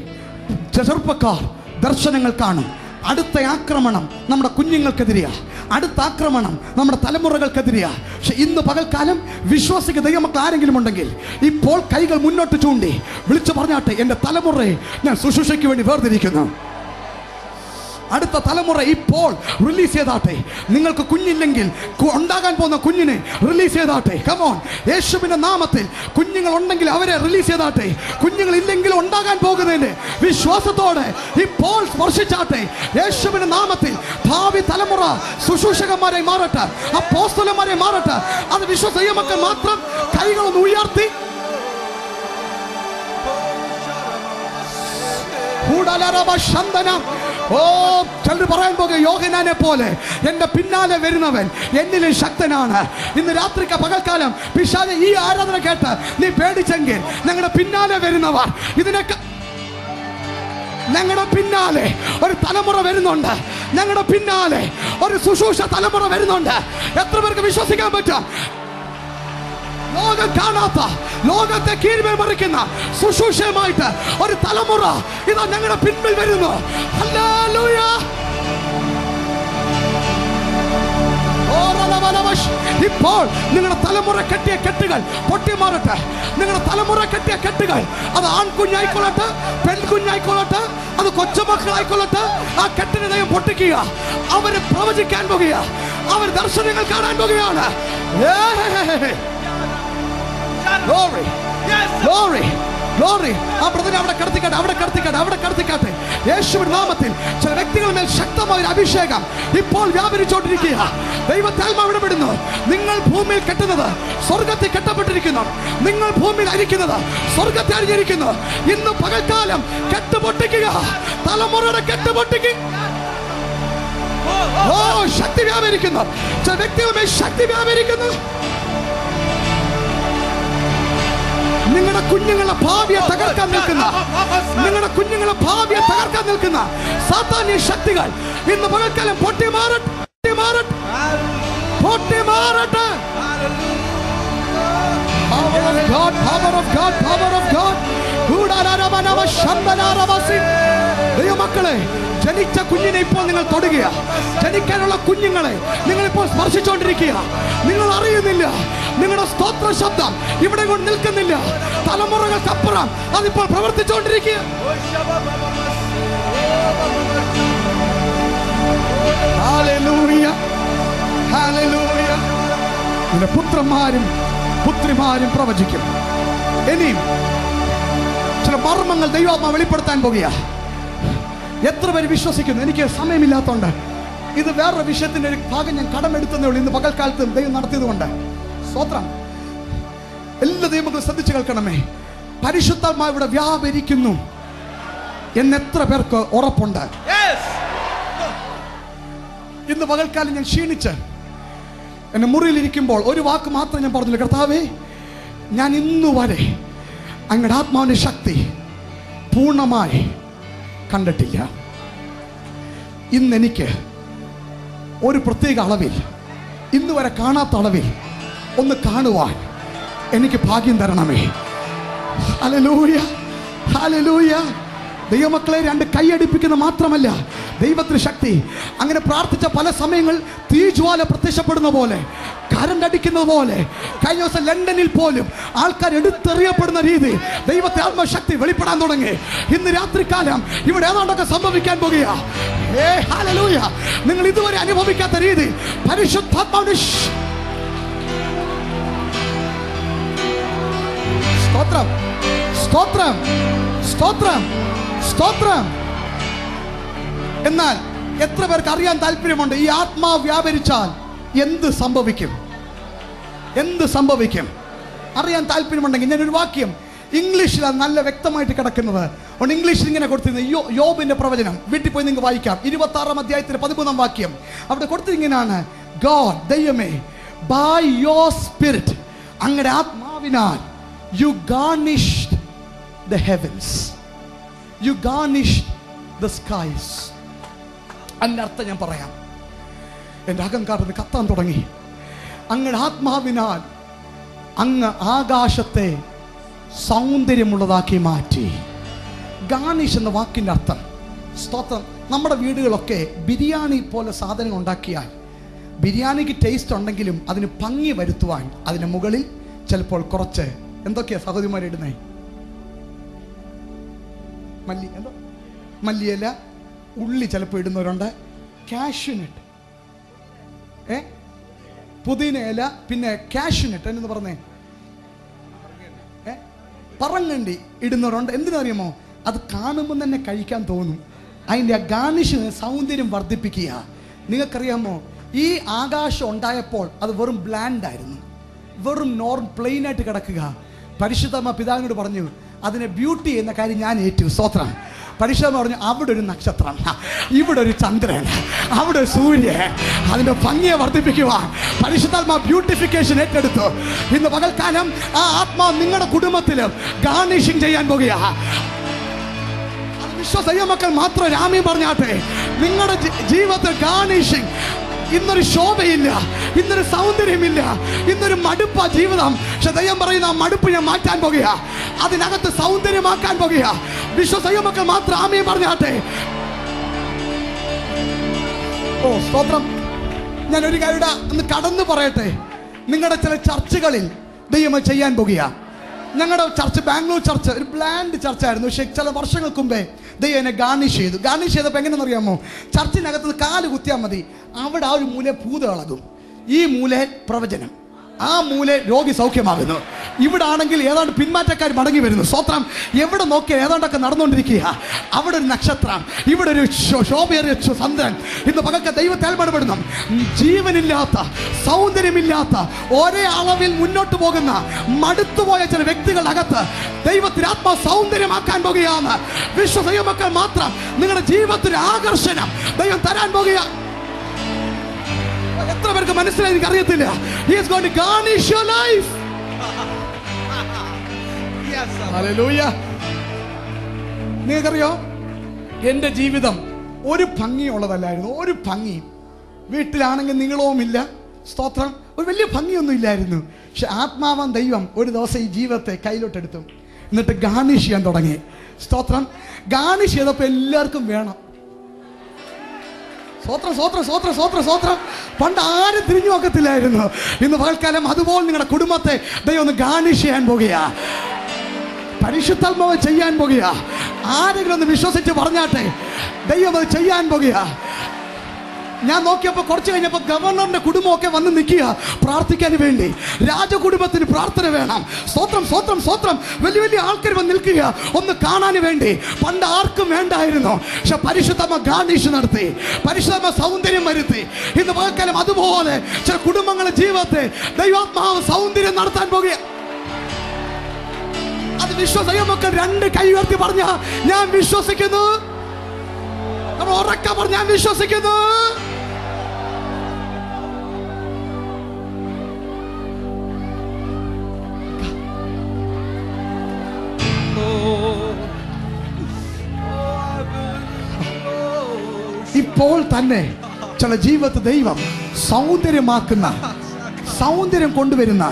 ചെറുപ്പക്കാർ ദർശനങ്ങൾ കാണും. അടുത്ത ആക്രമണം നമ്മുടെ കുഞ്ഞുങ്ങൾക്കെതിരെയാ. അടുത്ത ആക്രമണം നമ്മുടെ തലമുറകൾക്കെതിരെയാ. പക്ഷെ ഇന്ന് പകൽക്കാലം വിശ്വാസിക്ക് ദൈവമക്കൾ ആരെങ്കിലും ഉണ്ടെങ്കിൽ ഇപ്പോൾ കൈകൾ മുന്നോട്ട് ചൂണ്ടി വിളിച്ചു പറഞ്ഞാട്ടെ, എൻ്റെ തലമുറയെ ഞാൻ ശുശ്രൂഷയ്ക്ക് വേണ്ടി വേർതിരിക്കുന്നു. അടുത്ത തലമുറ ഇപ്പോൾ റിലീസ് ചെയ്താട്ടെ. നിങ്ങൾക്ക് കുഞ്ഞില്ലെങ്കിൽ ഉണ്ടാകാൻ പോകുന്ന കുഞ്ഞിനെ റിലീസ് ചെയ്താട്ടെ. കമോൺ, യേശുവിന്റെ നാമത്തിൽ കുഞ്ഞുങ്ങൾ ഉണ്ടെങ്കിൽ അവരെ റിലീസ് ചെയ്താട്ടെ. കുഞ്ഞുങ്ങൾ ഇല്ലെങ്കിൽ ഉണ്ടാകാൻ പോകുന്നതിന് വിശ്വാസത്തോടെ ഇപ്പോൾ സ്പർശിച്ചാട്ടെ. യേശുവിന്റെ നാമത്തിൽ ഭാവി തലമുറ ശുശ്രൂഷകന്മാരെ മാറട്ടെ, അപ്പോസ്തലന്മാരെ മാറട്ടെ. അത് വിശ്വസീയ മക്കൾ മാത്രം കൈകളൊന്ന് ഉയർത്തി ചിലർ പറയാൻ പോകുക, യോഹന്നാനെ പോലെ എൻ്റെ പിന്നാലെ വരുന്നവൻ എന്നിലും ശക്തനാണ്. ഇന്ന് രാത്രിക്ക് പകൽക്കാലം പിശാച് ഈ ആരാധന കേട്ട് നീ പേടിച്ചെങ്കിൽ ഞങ്ങളുടെ പിന്നാലെ വരുന്നവർ ഇതിനൊക്കെ ഞങ്ങളുടെ പിന്നാലെ ഒരു തലമുറ വരുന്നുണ്ട്. ഞങ്ങളുടെ പിന്നാലെ ഒരു ശുശ്രൂഷ തലമുറ വരുന്നുണ്ട്. എത്ര പേർക്ക് വിശ്വസിക്കാൻ പറ്റും? ലോകം കാണാത്ത, ലോകത്തെ കീഴ്മേൽ മറിക്കുന്ന ശുശ്രൂഷയുമായിട്ട് ഒരു തലമുറ ഇതാ ഞങ്ങളുടെ പിൻപിൽ വരുന്നു. ഹല്ലേലൂയ. ഇപ്പോൾ നിങ്ങളുടെ തലമുറ കെട്ടിയ കെട്ടുകൾ പൊട്ടിമാറട്ടെ. നിങ്ങളുടെ തലമുറ കെട്ടിയ കെട്ടുകൾ, അത് ആൺകുഞ്ഞായിക്കൊള്ളട്ടെ, പെൺകുഞ്ഞായിക്കൊള്ളട്ടെ, അത് കൊച്ചുമക്കളായിക്കൊള്ളട്ടെ, ആ കെട്ടിനെ ദൈവം പൊട്ടിക്കുക. അവര് പ്രവചിക്കാൻ പോകുക, അവർ ദർശനങ്ങൾ കാണാൻ പോകുകയാണ്. Glory, glory, glory. ആ ബ്രദറിനെ അവിടെ കടത്തിക്കാട്ടെ, അവിടെ കടത്തിക്കാട്ടെ, അവിടെ കടത്തിക്കാട്ടെ. യേശുവിന്റെ നാമത്തിൽ ചില വ്യക്തികളുടെ മേൽ ശക്തമായ അഭിഷേകം ഇപ്പോൾ വ്യാപരിച്ചുകൊണ്ടിരിക്കുക. ദൈവത്താൽമാവ് ഇടപെടുന്നു. നിങ്ങൾ ഭൂമിയിൽ കെട്ടുന്നത് സ്വർഗത്തിൽ കെട്ടപ്പെട്ടിരിക്കുന്നു. നിങ്ങൾ ഭൂമിയിൽ അരിക്കുന്നത് സ്വർഗത്തെ അരിഞ്ഞിരിക്കുന്നു. ഇന്ന് പകൽക്കാലം കെട്ടുപൊട്ടിക്കുക, തലമുറയുടെ കെട്ടുപൊട്ടിക്കുക. ശക്തി വ്യാപരിക്കുന്നു. ചില വ്യക്തികളുടെ മേൽ ശക്തി വ്യാപരിക്കുന്നു. നിങ്ങളുടെ കുഞ്ഞുങ്ങളെ ഭാവിയെ തകർക്കാൻ നിൽക്കുന്ന, നിങ്ങളുടെ കുഞ്ഞുങ്ങളെ ഭാവിയെ തകർക്കാൻ നിൽക്കുന്ന സാത്താന്യ ശക്തികൾ ഇന്ന് പകൽക്കാലം പൊട്ടിമാറട്ടെ, പൊട്ടിമാറട്ടെ, പൊട്ടിമാറട്ടെ. Power of God, power of God, power of God. ദൈവമക്കളെ, ജനിച്ച കുഞ്ഞിനെ ഇപ്പോൾ നിങ്ങൾ തൊടുക. ജനിക്കാനുള്ള കുഞ്ഞുങ്ങളെ നിങ്ങൾ ഇപ്പോൾ സ്പർശിച്ചുകൊണ്ടിരിക്കുക. നിങ്ങൾ അറിയുന്നില്ല, നിങ്ങളുടെ സ്തോത്ര ശബ്ദം ഇവിടെ കൊണ്ട് നിൽക്കുന്നില്ല. തലമുറകൾക്കപ്പുറം അതിപ്പോൾ പ്രവർത്തിച്ചുകൊണ്ടിരിക്കുക. Hallelujah, hallelujah. നിന്റെ പുത്രന്മാരും പുത്രിമാരും പ്രവചിക്കും. ഇനിയും ചില മർമ്മങ്ങൾ ദൈവാത്മാവ് വെളിപ്പെടുത്താൻ പോകുക. എത്ര പേര് വിശ്വസിക്കുന്നു? എനിക്ക് സമയമില്ലാത്തതുകൊണ്ട് ഇത് വേറൊരു വിഷയത്തിന്റെ ഒരു ഭാഗം ഞാൻ കടമെടുത്തതേ ഉള്ളൂ. ഇന്ന് പകൽക്കാലത്തും ദൈവം നടത്തിയതുകൊണ്ട് സ്തോത്രം. എല്ലാ ദൈവങ്ങളും ശ്രദ്ധിച്ചു കേൾക്കണമേ. പരിശുദ്ധാത്മാവ് ഇവിടെ വ്യാപരിക്കുന്നു എന്ന് എത്ര പേർക്ക് ഉറപ്പുണ്ട്? ഇന്ന് പകൽക്കാലം ഞാൻ ക്ഷീണിച്ച് എന്നെ മുറിയിലിരിക്കുമ്പോൾ ഒരു വാക്ക് മാത്രം ഞാൻ പറഞ്ഞില്ല, കർത്താവേ, ഞാൻ ഇന്നുവരെ അങ്ങയുടെ ആത്മാവിന്റെ ശക്തി പൂർണ്ണമായി കണ്ടിട്ടില്ല. ഇന്നെനിക്ക് ഒരു പ്രത്യേക അളവിൽ, ഇന്നുവരെ കാണാത്ത അളവിൽ ഒന്ന് കാണുവാൻ എനിക്ക് ഭാഗ്യം തരണമേ. Hallelujah, hallelujah. ദൈവമക്കളെ, രണ്ട് കൈയടിപ്പിക്കുന്ന മാത്രമല്ല ദൈവത്തിന് ശക്തി. അങ്ങനെ പ്രാർത്ഥിച്ച പല സമയങ്ങൾ തീജ്വാല പ്രത്യക്ഷപ്പെടുന്ന പോലെ, കരണ്ട് അടിക്കുന്നത് പോലെ, കഴിഞ്ഞ ദിവസം ലണ്ടനിൽ പോലും ആൾക്കാർ എടുത്തെറിയപ്പെടുന്ന രീതി ദൈവത്തെ ആത്മശക്തി വെളിപ്പെടാൻ തുടങ്ങി. ഇന്ന് രാത്രികാലം ഇവിടെ ഏതാണ്ടൊക്കെ സംഭവിക്കാൻ പോകുക. ഹല്ലേലൂയ. നിങ്ങൾ ഇതുവരെ അനുഭവിക്കാത്ത രീതി പരിശുദ്ധാത്മാവിന്റെ സ്തോത്രം, സ്തോത്രം, സ്തോത്രം, സ്തോത്രം. എന്നാൽ എത്ര പേർക്ക് അറിയാൻ താല്പര്യമുണ്ട് ഈ ആത്മാവ് വ്യാപരിച്ചാൽ എന്ത് സംഭവിക്കും? എന്ത് സംഭവിക്കും അറിയാൻ താല്പര്യമുണ്ടെങ്കിൽ ഞാനൊരു വാക്യം ഇംഗ്ലീഷിലാണ് നല്ല വ്യക്തമായിട്ട് കിടക്കുന്നത്. അതുകൊണ്ട് ഇംഗ്ലീഷിൽ ഇങ്ങനെ കൊടുത്തിരുന്നത് യോബിന്റെ പ്രവചനം. വീട്ടിൽ പോയി നിങ്ങൾക്ക് വായിക്കാം. 26-ാം അധ്യായത്തിന്റെ 13-ാം വാക്യം അവിടെ കൊടുത്തിരിങ്ങനെയാണ്, ഗോഡ്, ദൈവമേ, ബൈ യോർ സ്പിരിറ്റ്, അങ്ങയുടെ ആത്മാവിനാൽ you garnished the heavens, you garnished the skies. അതിൻ്റെ അർത്ഥം ഞാൻ പറയാം. എൻ്റെ അഹങ്കാരത്തിന് കത്താൻ തുടങ്ങി. അങ്ങയുടെ ആത്മാവിനാൽ അങ്ങ് ആകാശത്തെ സൗന്ദര്യമുള്ളതാക്കി മാറ്റി. ഗാർണിഷ് എന്ന വാക്കിൻ്റെ അർത്ഥം, സ്തോത്രം, നമ്മുടെ വീടുകളൊക്കെ ബിരിയാണി പോലെ സാധനം ഉണ്ടാക്കിയാൽ ബിരിയാണിക്ക് ടേസ്റ്റ് ഉണ്ടെങ്കിലും അതിന് ഭംഗി വരുത്തുവാൻ അതിന് മുകളിൽ ചിലപ്പോൾ കുറച്ച് എന്തൊക്കെയാ സഹോദരിമാരിടുന്നേ? മല്ലിയില, ഉള്ളി ചിലപ്പോൾ ഇടുന്നവരുണ്ട്, കാഷ്യൂനട്ട്, പുതിന ഇല, പിന്നെ കാഷ്യൂനട്ട് എന്ന് പറഞ്ഞേ, പറങ്ങണ്ടി ഇടുന്നവരുണ്ട്. എന്തിനറിയാമോ? അത് കാണുമ്പോൾ തന്നെ കഴിക്കാൻ തോന്നും. അതിൻ്റെ ആ ഗാർണിഷിന് സൗന്ദര്യം വർദ്ധിപ്പിക്കുക. നിങ്ങൾക്കറിയാമോ, ഈ ആകാശം ഉണ്ടായപ്പോൾ അത് വെറും ബ്ലാൻഡ് ആയിരുന്നു, വെറും പ്ലെയിനായിട്ട് കിടക്കുക. പരിശുദ്ധ പിതാവിനോട് പറഞ്ഞു, അതിനെ ബ്യൂട്ടി എന്ന കാര്യം ഞാൻ ഏറ്റു. സ്തോത്രം. പരിശുദ്ധ പറഞ്ഞു, അവിടെ ഒരു നക്ഷത്രം, ഇവിടെ ഒരു ചന്ദ്രൻ, അവിടെ ഒരു സൂര്യൻ, അതിന്റെ ഭംഗിയെ വർദ്ധിപ്പിക്കുവാൻ പരിശുദ്ധാത്മാ ബ്യൂട്ടിഫിക്കേഷൻ ഏറ്റെടുത്തു. ഇന്ന് പകൽക്കാലം ആ ആത്മാവ് നിങ്ങളുടെ കുടുംബത്തിലും ഗാർണിഷിംഗ് ചെയ്യാൻ പോകുക. അത് വിശ്വസ മക്കൾ മാത്രം രാമ്യം പറഞ്ഞാട്ടെ. നിങ്ങളുടെ ജീവിതത്തിൽ ഗാർണിഷിംഗ്. ഇന്നൊരു ശോഭയില്ല, ഇന്നൊരു സൗന്ദര്യമില്ല, ഇന്നൊരു മടുപ്പാ ജീവിതം. പക്ഷെ ദൈവം പറയുന്ന ആ മടുപ്പ് ഞാൻ മാറ്റാൻ പോകുക, അതിനകത്ത് സൗന്ദര്യമാക്കാൻ പോകുക. വിശ്വസമക്കൾ മാത്രം ആമേൻ പറഞ്ഞാട്ടെ. ഓ സ്തോത്രം. ഞാൻ ഒരു കാര്യം ഒന്ന് കടന്നു പറയട്ടെ. നിങ്ങളുടെ ചില ചർച്ചുകളിൽ ദൈവം ചെയ്യാൻ പോകുക. ഞങ്ങളുടെ ചർച്ച്, ബാംഗ്ലൂർ ചർച്ച്, ഒരു ബ്ലാൻഡ് ചർച്ചായിരുന്നു. പക്ഷെ ചില വർഷങ്ങൾക്ക് മുമ്പേ ദൈവം എന്നെ ഗാർണിഷ് ചെയ്തു. ഗാർണിഷ് ചെയ്തപ്പോൾ എങ്ങനെയെന്ന് അറിയാമോ? ചർച്ചിനകത്ത് കാല് കുത്തിയാൽ മതി, അവിടെ ആ ഒരു മൂല ഭൂത ഇളകും, ഈ മൂല പ്രവചനം, ആ മൂല രോഗി സൗഖ്യമാകുന്നു. ഇവിടെ ആണെങ്കിൽ ഏതാണ്ട് പിന്മാറ്റക്കാർ മടങ്ങി വരുന്നു. സ്തോത്രം. എവിടെ നോക്കിയാൽ ഏതാണ്ടൊക്കെ നടന്നുകൊണ്ടിരിക്കുക. അവിടെ ഒരു നക്ഷത്രം, ഇവിടെ ഒരു ശോഭയേറിയ ചന്ദ്രൻ. ഇന്ന് പകൽക്ക് ദൈവത്താൽ ഇടപെടുന്നു. ജീവനില്ലാത്ത, സൗന്ദര്യമില്ലാത്ത, ഒരേ അളവിൽ മുന്നോട്ട് പോകുന്ന മടുത്തുപോയ ചില വ്യക്തികളുടെ അകത്ത് ദൈവത്തിന് ആത്മാ സൗന്ദര്യമാക്കാൻ പോകുകയാണ്. വിശ്വസമക്കൾ മാത്രം നിങ്ങളുടെ ജീവിതത്തിന് ആകർഷണം ദൈവം തരാൻ പോകുക. എത്ര പേർക്ക് മനസ്സിലായി എനിക്ക് അറിയത്തില്ല. He is going to garnish your life. Yes, hallelujah. നിങ്ങൾക്കറിയോ, എൻ്റെ ജീവിതം ഒരു ഭംഗിയുള്ളതല്ലായിരുന്നു. ഒരു ഭംഗി വീട്ടിലാണെങ്കിൽ നീളവുമില്ല, സ്തോത്രം, ഒരു വലിയ ഭംഗിയൊന്നും ഇല്ലായിരുന്നു. പക്ഷെ ആത്മാവാൻ ദൈവം ഒരു ദിവസം ഈ ജീവിതത്തെ കയ്യിലോട്ടെടുത്തു, എന്നിട്ട് ഗാർണിഷ് ചെയ്യാൻ തുടങ്ങി. സ്തോത്രം. ഗാർണിഷ് ചെയ്തപ്പോൾ എല്ലാവർക്കും വേണം. സ്വോത്രം, സ്വോത്രം, സ്വോത്രം, സ്വോത്രം, സ്വോത്രം. പണ്ട് ആരും തിരിഞ്ഞു നോക്കത്തില്ലായിരുന്നു. ഇന്ന് പകൽക്കാലം അതുപോലെ നിങ്ങളുടെ കുടുംബത്തെ ദൈവം ഒന്ന് ഗാർണിഷ് ചെയ്യാൻ പോകുക, പരിശുദ്ധാത്മാവ് ചെയ്യാൻ പോകുക. ആരെങ്കിലും ഒന്ന് വിശ്വസിച്ച് പറഞ്ഞാട്ടെ, ദൈവം അത് ചെയ്യാൻ പോകുക. ഞാൻ നോക്കിയപ്പോൾ കുറച്ച് കഴിഞ്ഞപ്പോൾ ഗവർണറിന്റെ കുടുംബമൊക്കെ വന്ന് നിൽക്കുക പ്രാർത്ഥിക്കാൻ വേണ്ടി. രാജകുടുംബത്തിന് പ്രാർത്ഥന വേണം. സ്തോത്രം സ്തോത്രം സ്തോത്രം. വലിയ വലിയ ആൾക്കാർ വന്ന് നിൽക്കുക ഒന്ന് കാണാൻ വേണ്ടി. പണ്ട് ആർക്കും വേണ്ടായിരുന്നു, പക്ഷെ പരിശുദ്ധമ്മ ഗാർണിഷ് നടത്തി, പരിശുദ്ധമ്മ സൗന്ദര്യം വരുത്തി. ഇന്ന് പകൽക്കാലം അതുപോലെ ചില കുടുംബങ്ങളുടെ ജീവിതത്തെ ദൈവാത്മാവ് സൗന്ദര്യം നടത്താൻ പോകുക. അത് വിശ്വസിക്കാൻ രണ്ട് കൈ ഉയർത്തി പറഞ്ഞ ഞാൻ വിശ്വസിക്കുന്നു. ഉറക്കെ പറഞ്ഞ ഞാൻ വിശ്വസിക്കുന്നു. ഇപ്പോൾ തന്നെ ചില ജീവിതത്തെ ദൈവം സൗന്ദര്യമാക്കുന്ന, സൗന്ദര്യം കൊണ്ടുവരുന്ന,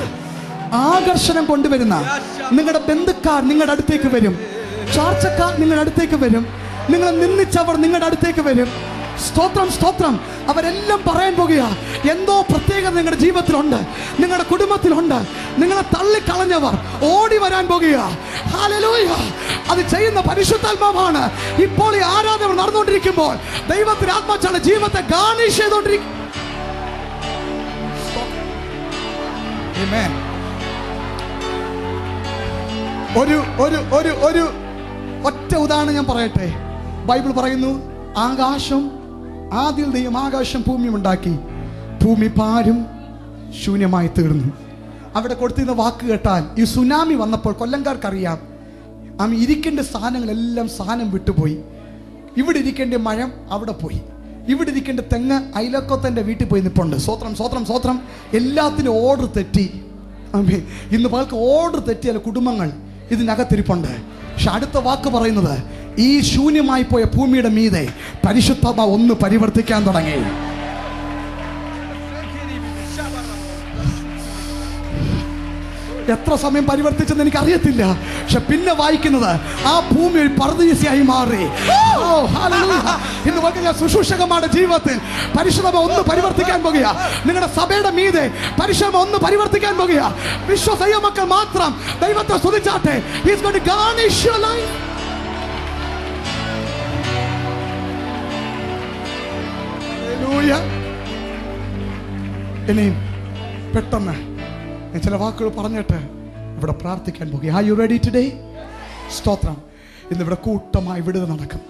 ആകർഷണം കൊണ്ടുവരുന്ന നിങ്ങളുടെ ബന്ധുക്കാർ നിങ്ങളുടെ അടുത്തേക്ക് വരും, ചാർച്ചക്കാർ നിങ്ങളുടെ അടുത്തേക്ക് വരും, നിങ്ങളെ നിന്ദിച്ചവർ നിങ്ങളുടെ അടുത്തേക്ക് വരും. സ്തോത്രം സ്തോത്രം. അവരെല്ലാം പറയാൻ പോകുക എന്തോ പ്രത്യേകത നിങ്ങളുടെ ജീവിതത്തിലുണ്ട്, നിങ്ങളുടെ കുടുംബത്തിലുണ്ട്. നിങ്ങളെ തള്ളിക്കളഞ്ഞവർ ഓടി വരാൻ പോകുക. ഹല്ലേലൂയ. അത് ചെയ്യുന്ന പരിശുദ്ധാത്മാവാണ്. ഇപ്പോൾ ഈ ആരാധന നടന്നുകൊണ്ടിരിക്കുമ്പോൾ ദൈവത്തിന്റെ ആത്മാക്കളുടെ ജീവിതത്തെ ഗാർണിഷ് ചെയ്തുകൊണ്ടിരിക്കും. ഒരു ഒറ്റ ഉദാഹരണം ഞാൻ പറയട്ടെ. ബൈബിൾ പറയുന്നു, ആകാശം ആദ്യം ദൈവം ആകാശം ഭൂമിയും ഉണ്ടാക്കി, ഭൂമി പാരും ശൂന്യമായി തീർന്നു. അവിടെ കൊടുത്തിരുന്ന വാക്ക് കേട്ടാൽ ഈ സുനാമി വന്നപ്പോൾ കൊല്ലംകാർക്കറിയാം, ഇരിക്കേണ്ട സാധനങ്ങളെല്ലാം സാധനം വിട്ടുപോയി. ഇവിടെ ഇരിക്കേണ്ട മരം അവിടെ പോയി, ഇവിടെ ഇരിക്കേണ്ട തെങ്ങ് അയലക്കോത്തൻ്റെ വീട്ടിൽ പോയി നിൽപ്പുണ്ട്. സ്വത്രം സ്വത്രം സ്വത്രം. എല്ലാത്തിനും ഓർഡർ തെറ്റി. ഇന്ന് പകൽക്ക് ഓർഡർ തെറ്റിയാൽ കുടുംബങ്ങൾ ഇതിനകത്തിരിപ്പുണ്ട്. പക്ഷെ അടുത്ത വാക്ക് പറയുന്നത്, ഈ ശൂന്യമായി പോയ ഭൂമിയുടെ മീതെ പരിശുദ്ധാത്മാവ് ഒന്ന് പരിവർത്തിക്കാൻ തുടങ്ങി. എത്ര സമയം പരിവർത്തിച്ചെന്ന് എനിക്ക് അറിയത്തില്ല, പക്ഷെ പിന്നെ വായിക്കുന്നത് ആ ഭൂമി ഒരു പർദീസയായി മാറി. ഇന്ന് ഞാൻ ശുശ്രൂഷകന്മാരുടെ ജീവിതത്തിൽ പരിശുദ്ധമ ഒന്ന് പരിവർത്തിക്കാൻ പോകുക. നിങ്ങളുടെ സഭയുടെ മീതെ പരിശുദ്ധമ ഒന്ന് പരിവർത്തിക്കാൻ പോകുക. വിശ്വസൈവ മക്കൾ മാത്രം ദൈവത്തെ സ്തുതിച്ചാട്ടെ. He's going to garnish your life. Hallelujah. ഇനിയും പെട്ടെന്ന് ചില വാക്കുകൾ പറഞ്ഞിട്ട് ഇവിടെ പ്രാർത്ഥിക്കാൻ പോകുക. Are you ready today? സ്തോത്രം. ഇന്നിവിടെ കൂട്ടമായി വിടുതൽ നടക്കും.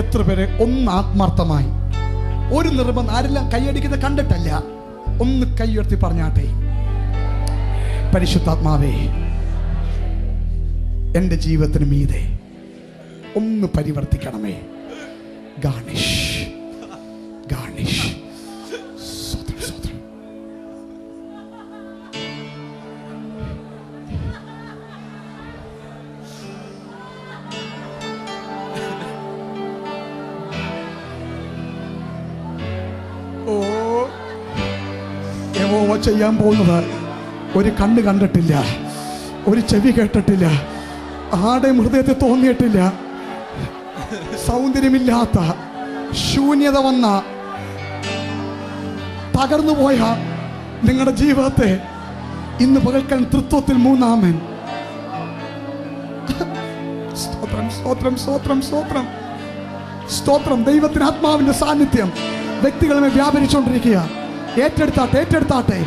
എത്ര പേരെ ഒന്ന് ആത്മാർത്ഥമായി, ഒരു നിർബന്ധം, ആരെല്ലാം കൈയടിക്കുന്നത് കണ്ടിട്ടല്ല, ഒന്ന് കൈ ഉയർത്തി പറഞ്ഞാട്ടെ, പരിശുദ്ധാത്മാവേ എൻ്റെ ജീവിതത്തിന് മീതെ ഒന്ന് പരിവർത്തിക്കണമേ. Garnish garnish. സ്വത്രം സ്വത്രം. യഹോവ ചെയ്യാൻ പോകുന്നത് ഒരു കണ്ണ് കണ്ടിട്ടില്ല, ഒരു ചെവി കേട്ടിട്ടില്ല, ആരുടെയും ഹൃദയത്തിൽ തോന്നിയിട്ടില്ല. സൗന്ദര്യമില്ലാത്ത, ശൂന്യത വന്ന, തകർന്നുപോയ നിങ്ങളുടെ ജീവിതത്തെ ഇന്ന് പകൽക്കാൻ തൃത്വത്തിൽ മൂന്നാമൻ. സ്തോത്രം സ്തോത്രം സ്തോത്രം സ്തോത്രം സ്തോത്രം. ദൈവത്തിന് ആത്മാവിന്റെ സാന്നിധ്യം വ്യക്തികളെ വ്യാപരിച്ചുകൊണ്ടിരിക്കുക. ഏറ്റെടുത്താട്ടെ ഏറ്റെടുത്താട്ടെ.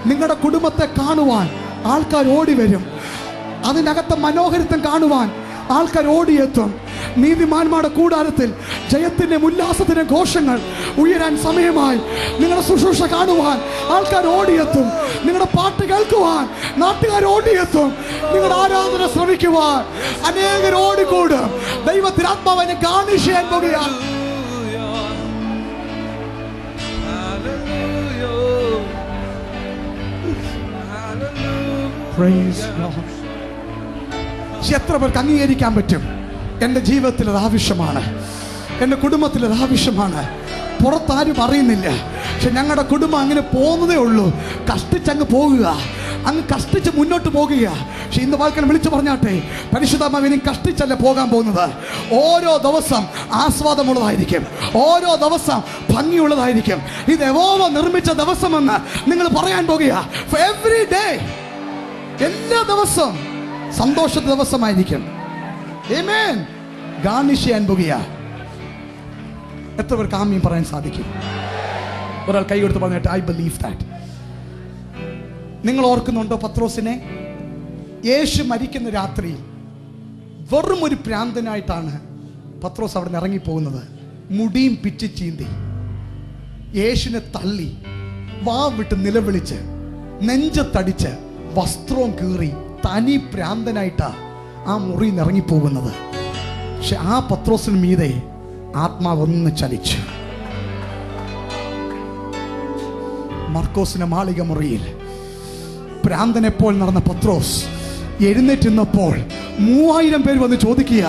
നിങ്ങളുടെ കുടുംബത്തെ കാണുവാൻ ആൾക്കാർ ഓടി വരും. അതിനകത്തെ മനോഹരത്വം കാണുവാൻ ആൾക്കാർ ഓടിയെത്തും. നീതിമാന്മാരുടെ കൂടാരത്തിൽ ജയത്തിന്റെ ഉല്ലാസത്തിന്റെ ഘോഷങ്ങൾ ഉയരാൻ സമയമായി. നിങ്ങളുടെ ശുശ്രൂഷ കാണുവാൻ ആൾക്കാർ ഓടിയെത്തും. നിങ്ങളുടെ പാട്ട് കേൾക്കുവാൻ നാട്ടുകാർ ഓടിയെത്തും. നിങ്ങളുടെ ആരാധന ശ്രമിക്കുവാൻ അനേകർ ഓടിക്കൂടും. ദൈവത്തിന് ആത്മാവിനെ ഗാർണിഷ് ചെയ്യാൻ പോകുകയാണ്. എത്ര പേർക്ക് അംഗീകരിക്കാൻ പറ്റും? എൻ്റെ ജീവിതത്തിൽ അത് ആവശ്യമാണ്, എൻ്റെ കുടുംബത്തിൽ അത് ആവശ്യമാണ്. പുറത്താരും അറിയുന്നില്ല, പക്ഷെ ഞങ്ങളുടെ കുടുംബം അങ്ങനെ പോകുന്നതേ ഉള്ളൂ. കഷ്ടിച്ചങ്ങ് പോകുക, അങ്ങ് കഷ്ടിച്ച് മുന്നോട്ട് പോകുക. പക്ഷെ ഇന്ന് വാൽക്കൽ വിളിച്ചു പറഞ്ഞാട്ടെ, പരിശുദ്ധാത്മാവിനെ കഷ്ടിച്ചല്ല പോകാൻ പോകുന്നത്. ഓരോ ദിവസം ആസ്വാദമുള്ളതായിരിക്കും, ഓരോ ദിവസം ഭംഗിയുള്ളതായിരിക്കും. ഇത് യഹോവ നിർമ്മിച്ച ദിവസമെന്ന് നിങ്ങൾ പറയാൻ പോകുക. എവറി ഡേ, എല്ലാ ദിവസവും സന്തോഷ ദിവസമായിരിക്കും. ആമേൻ. ഗാർണിഷ് ചെയ്യാൻ പോകുക. എത്ര പേർക്ക് ആമീൻ പറയാൻ സാധിക്കും? ഒരാൾ കൈ കൊടുത്ത് പറഞ്ഞിട്ട് ഐ ബിലീവ് ദാറ്റ്. നിങ്ങൾ ഓർക്കുന്നുണ്ടോ പത്രോസിനെ? യേശു മരിക്കുന്ന രാത്രി വെറും ഒരു പ്രാന്തനായിട്ടാണ് പത്രോസ് അവിടെ നിന്ന് ഇറങ്ങിപ്പോകുന്നത്. മുടിയും പിച്ചി ചീന്തി, യേശുവിനെ തള്ളി, വാ വിട്ട് നിലവിളിച്ച്, നെഞ്ചത്തടിച്ച്, വസ്ത്രവും കീറി, തനി പ്രാന്തനായിട്ടാ ആ മുറിയിൽ നിന്ന് ഇറങ്ങിപ്പോകുന്നത്. പക്ഷെ ആ പത്രോസിന് മീതെ ആത്മാവ് ഒന്ന് ചലിച്ചു. മർക്കോസിന്റെ മാളിക മുറിയിൽ പ്രാന്തനെപ്പോൾ നടന്ന പത്രോസ് എഴുന്നേറ്റുന്നപ്പോൾ 3000 പേര് വന്ന് ചോദിക്കുക,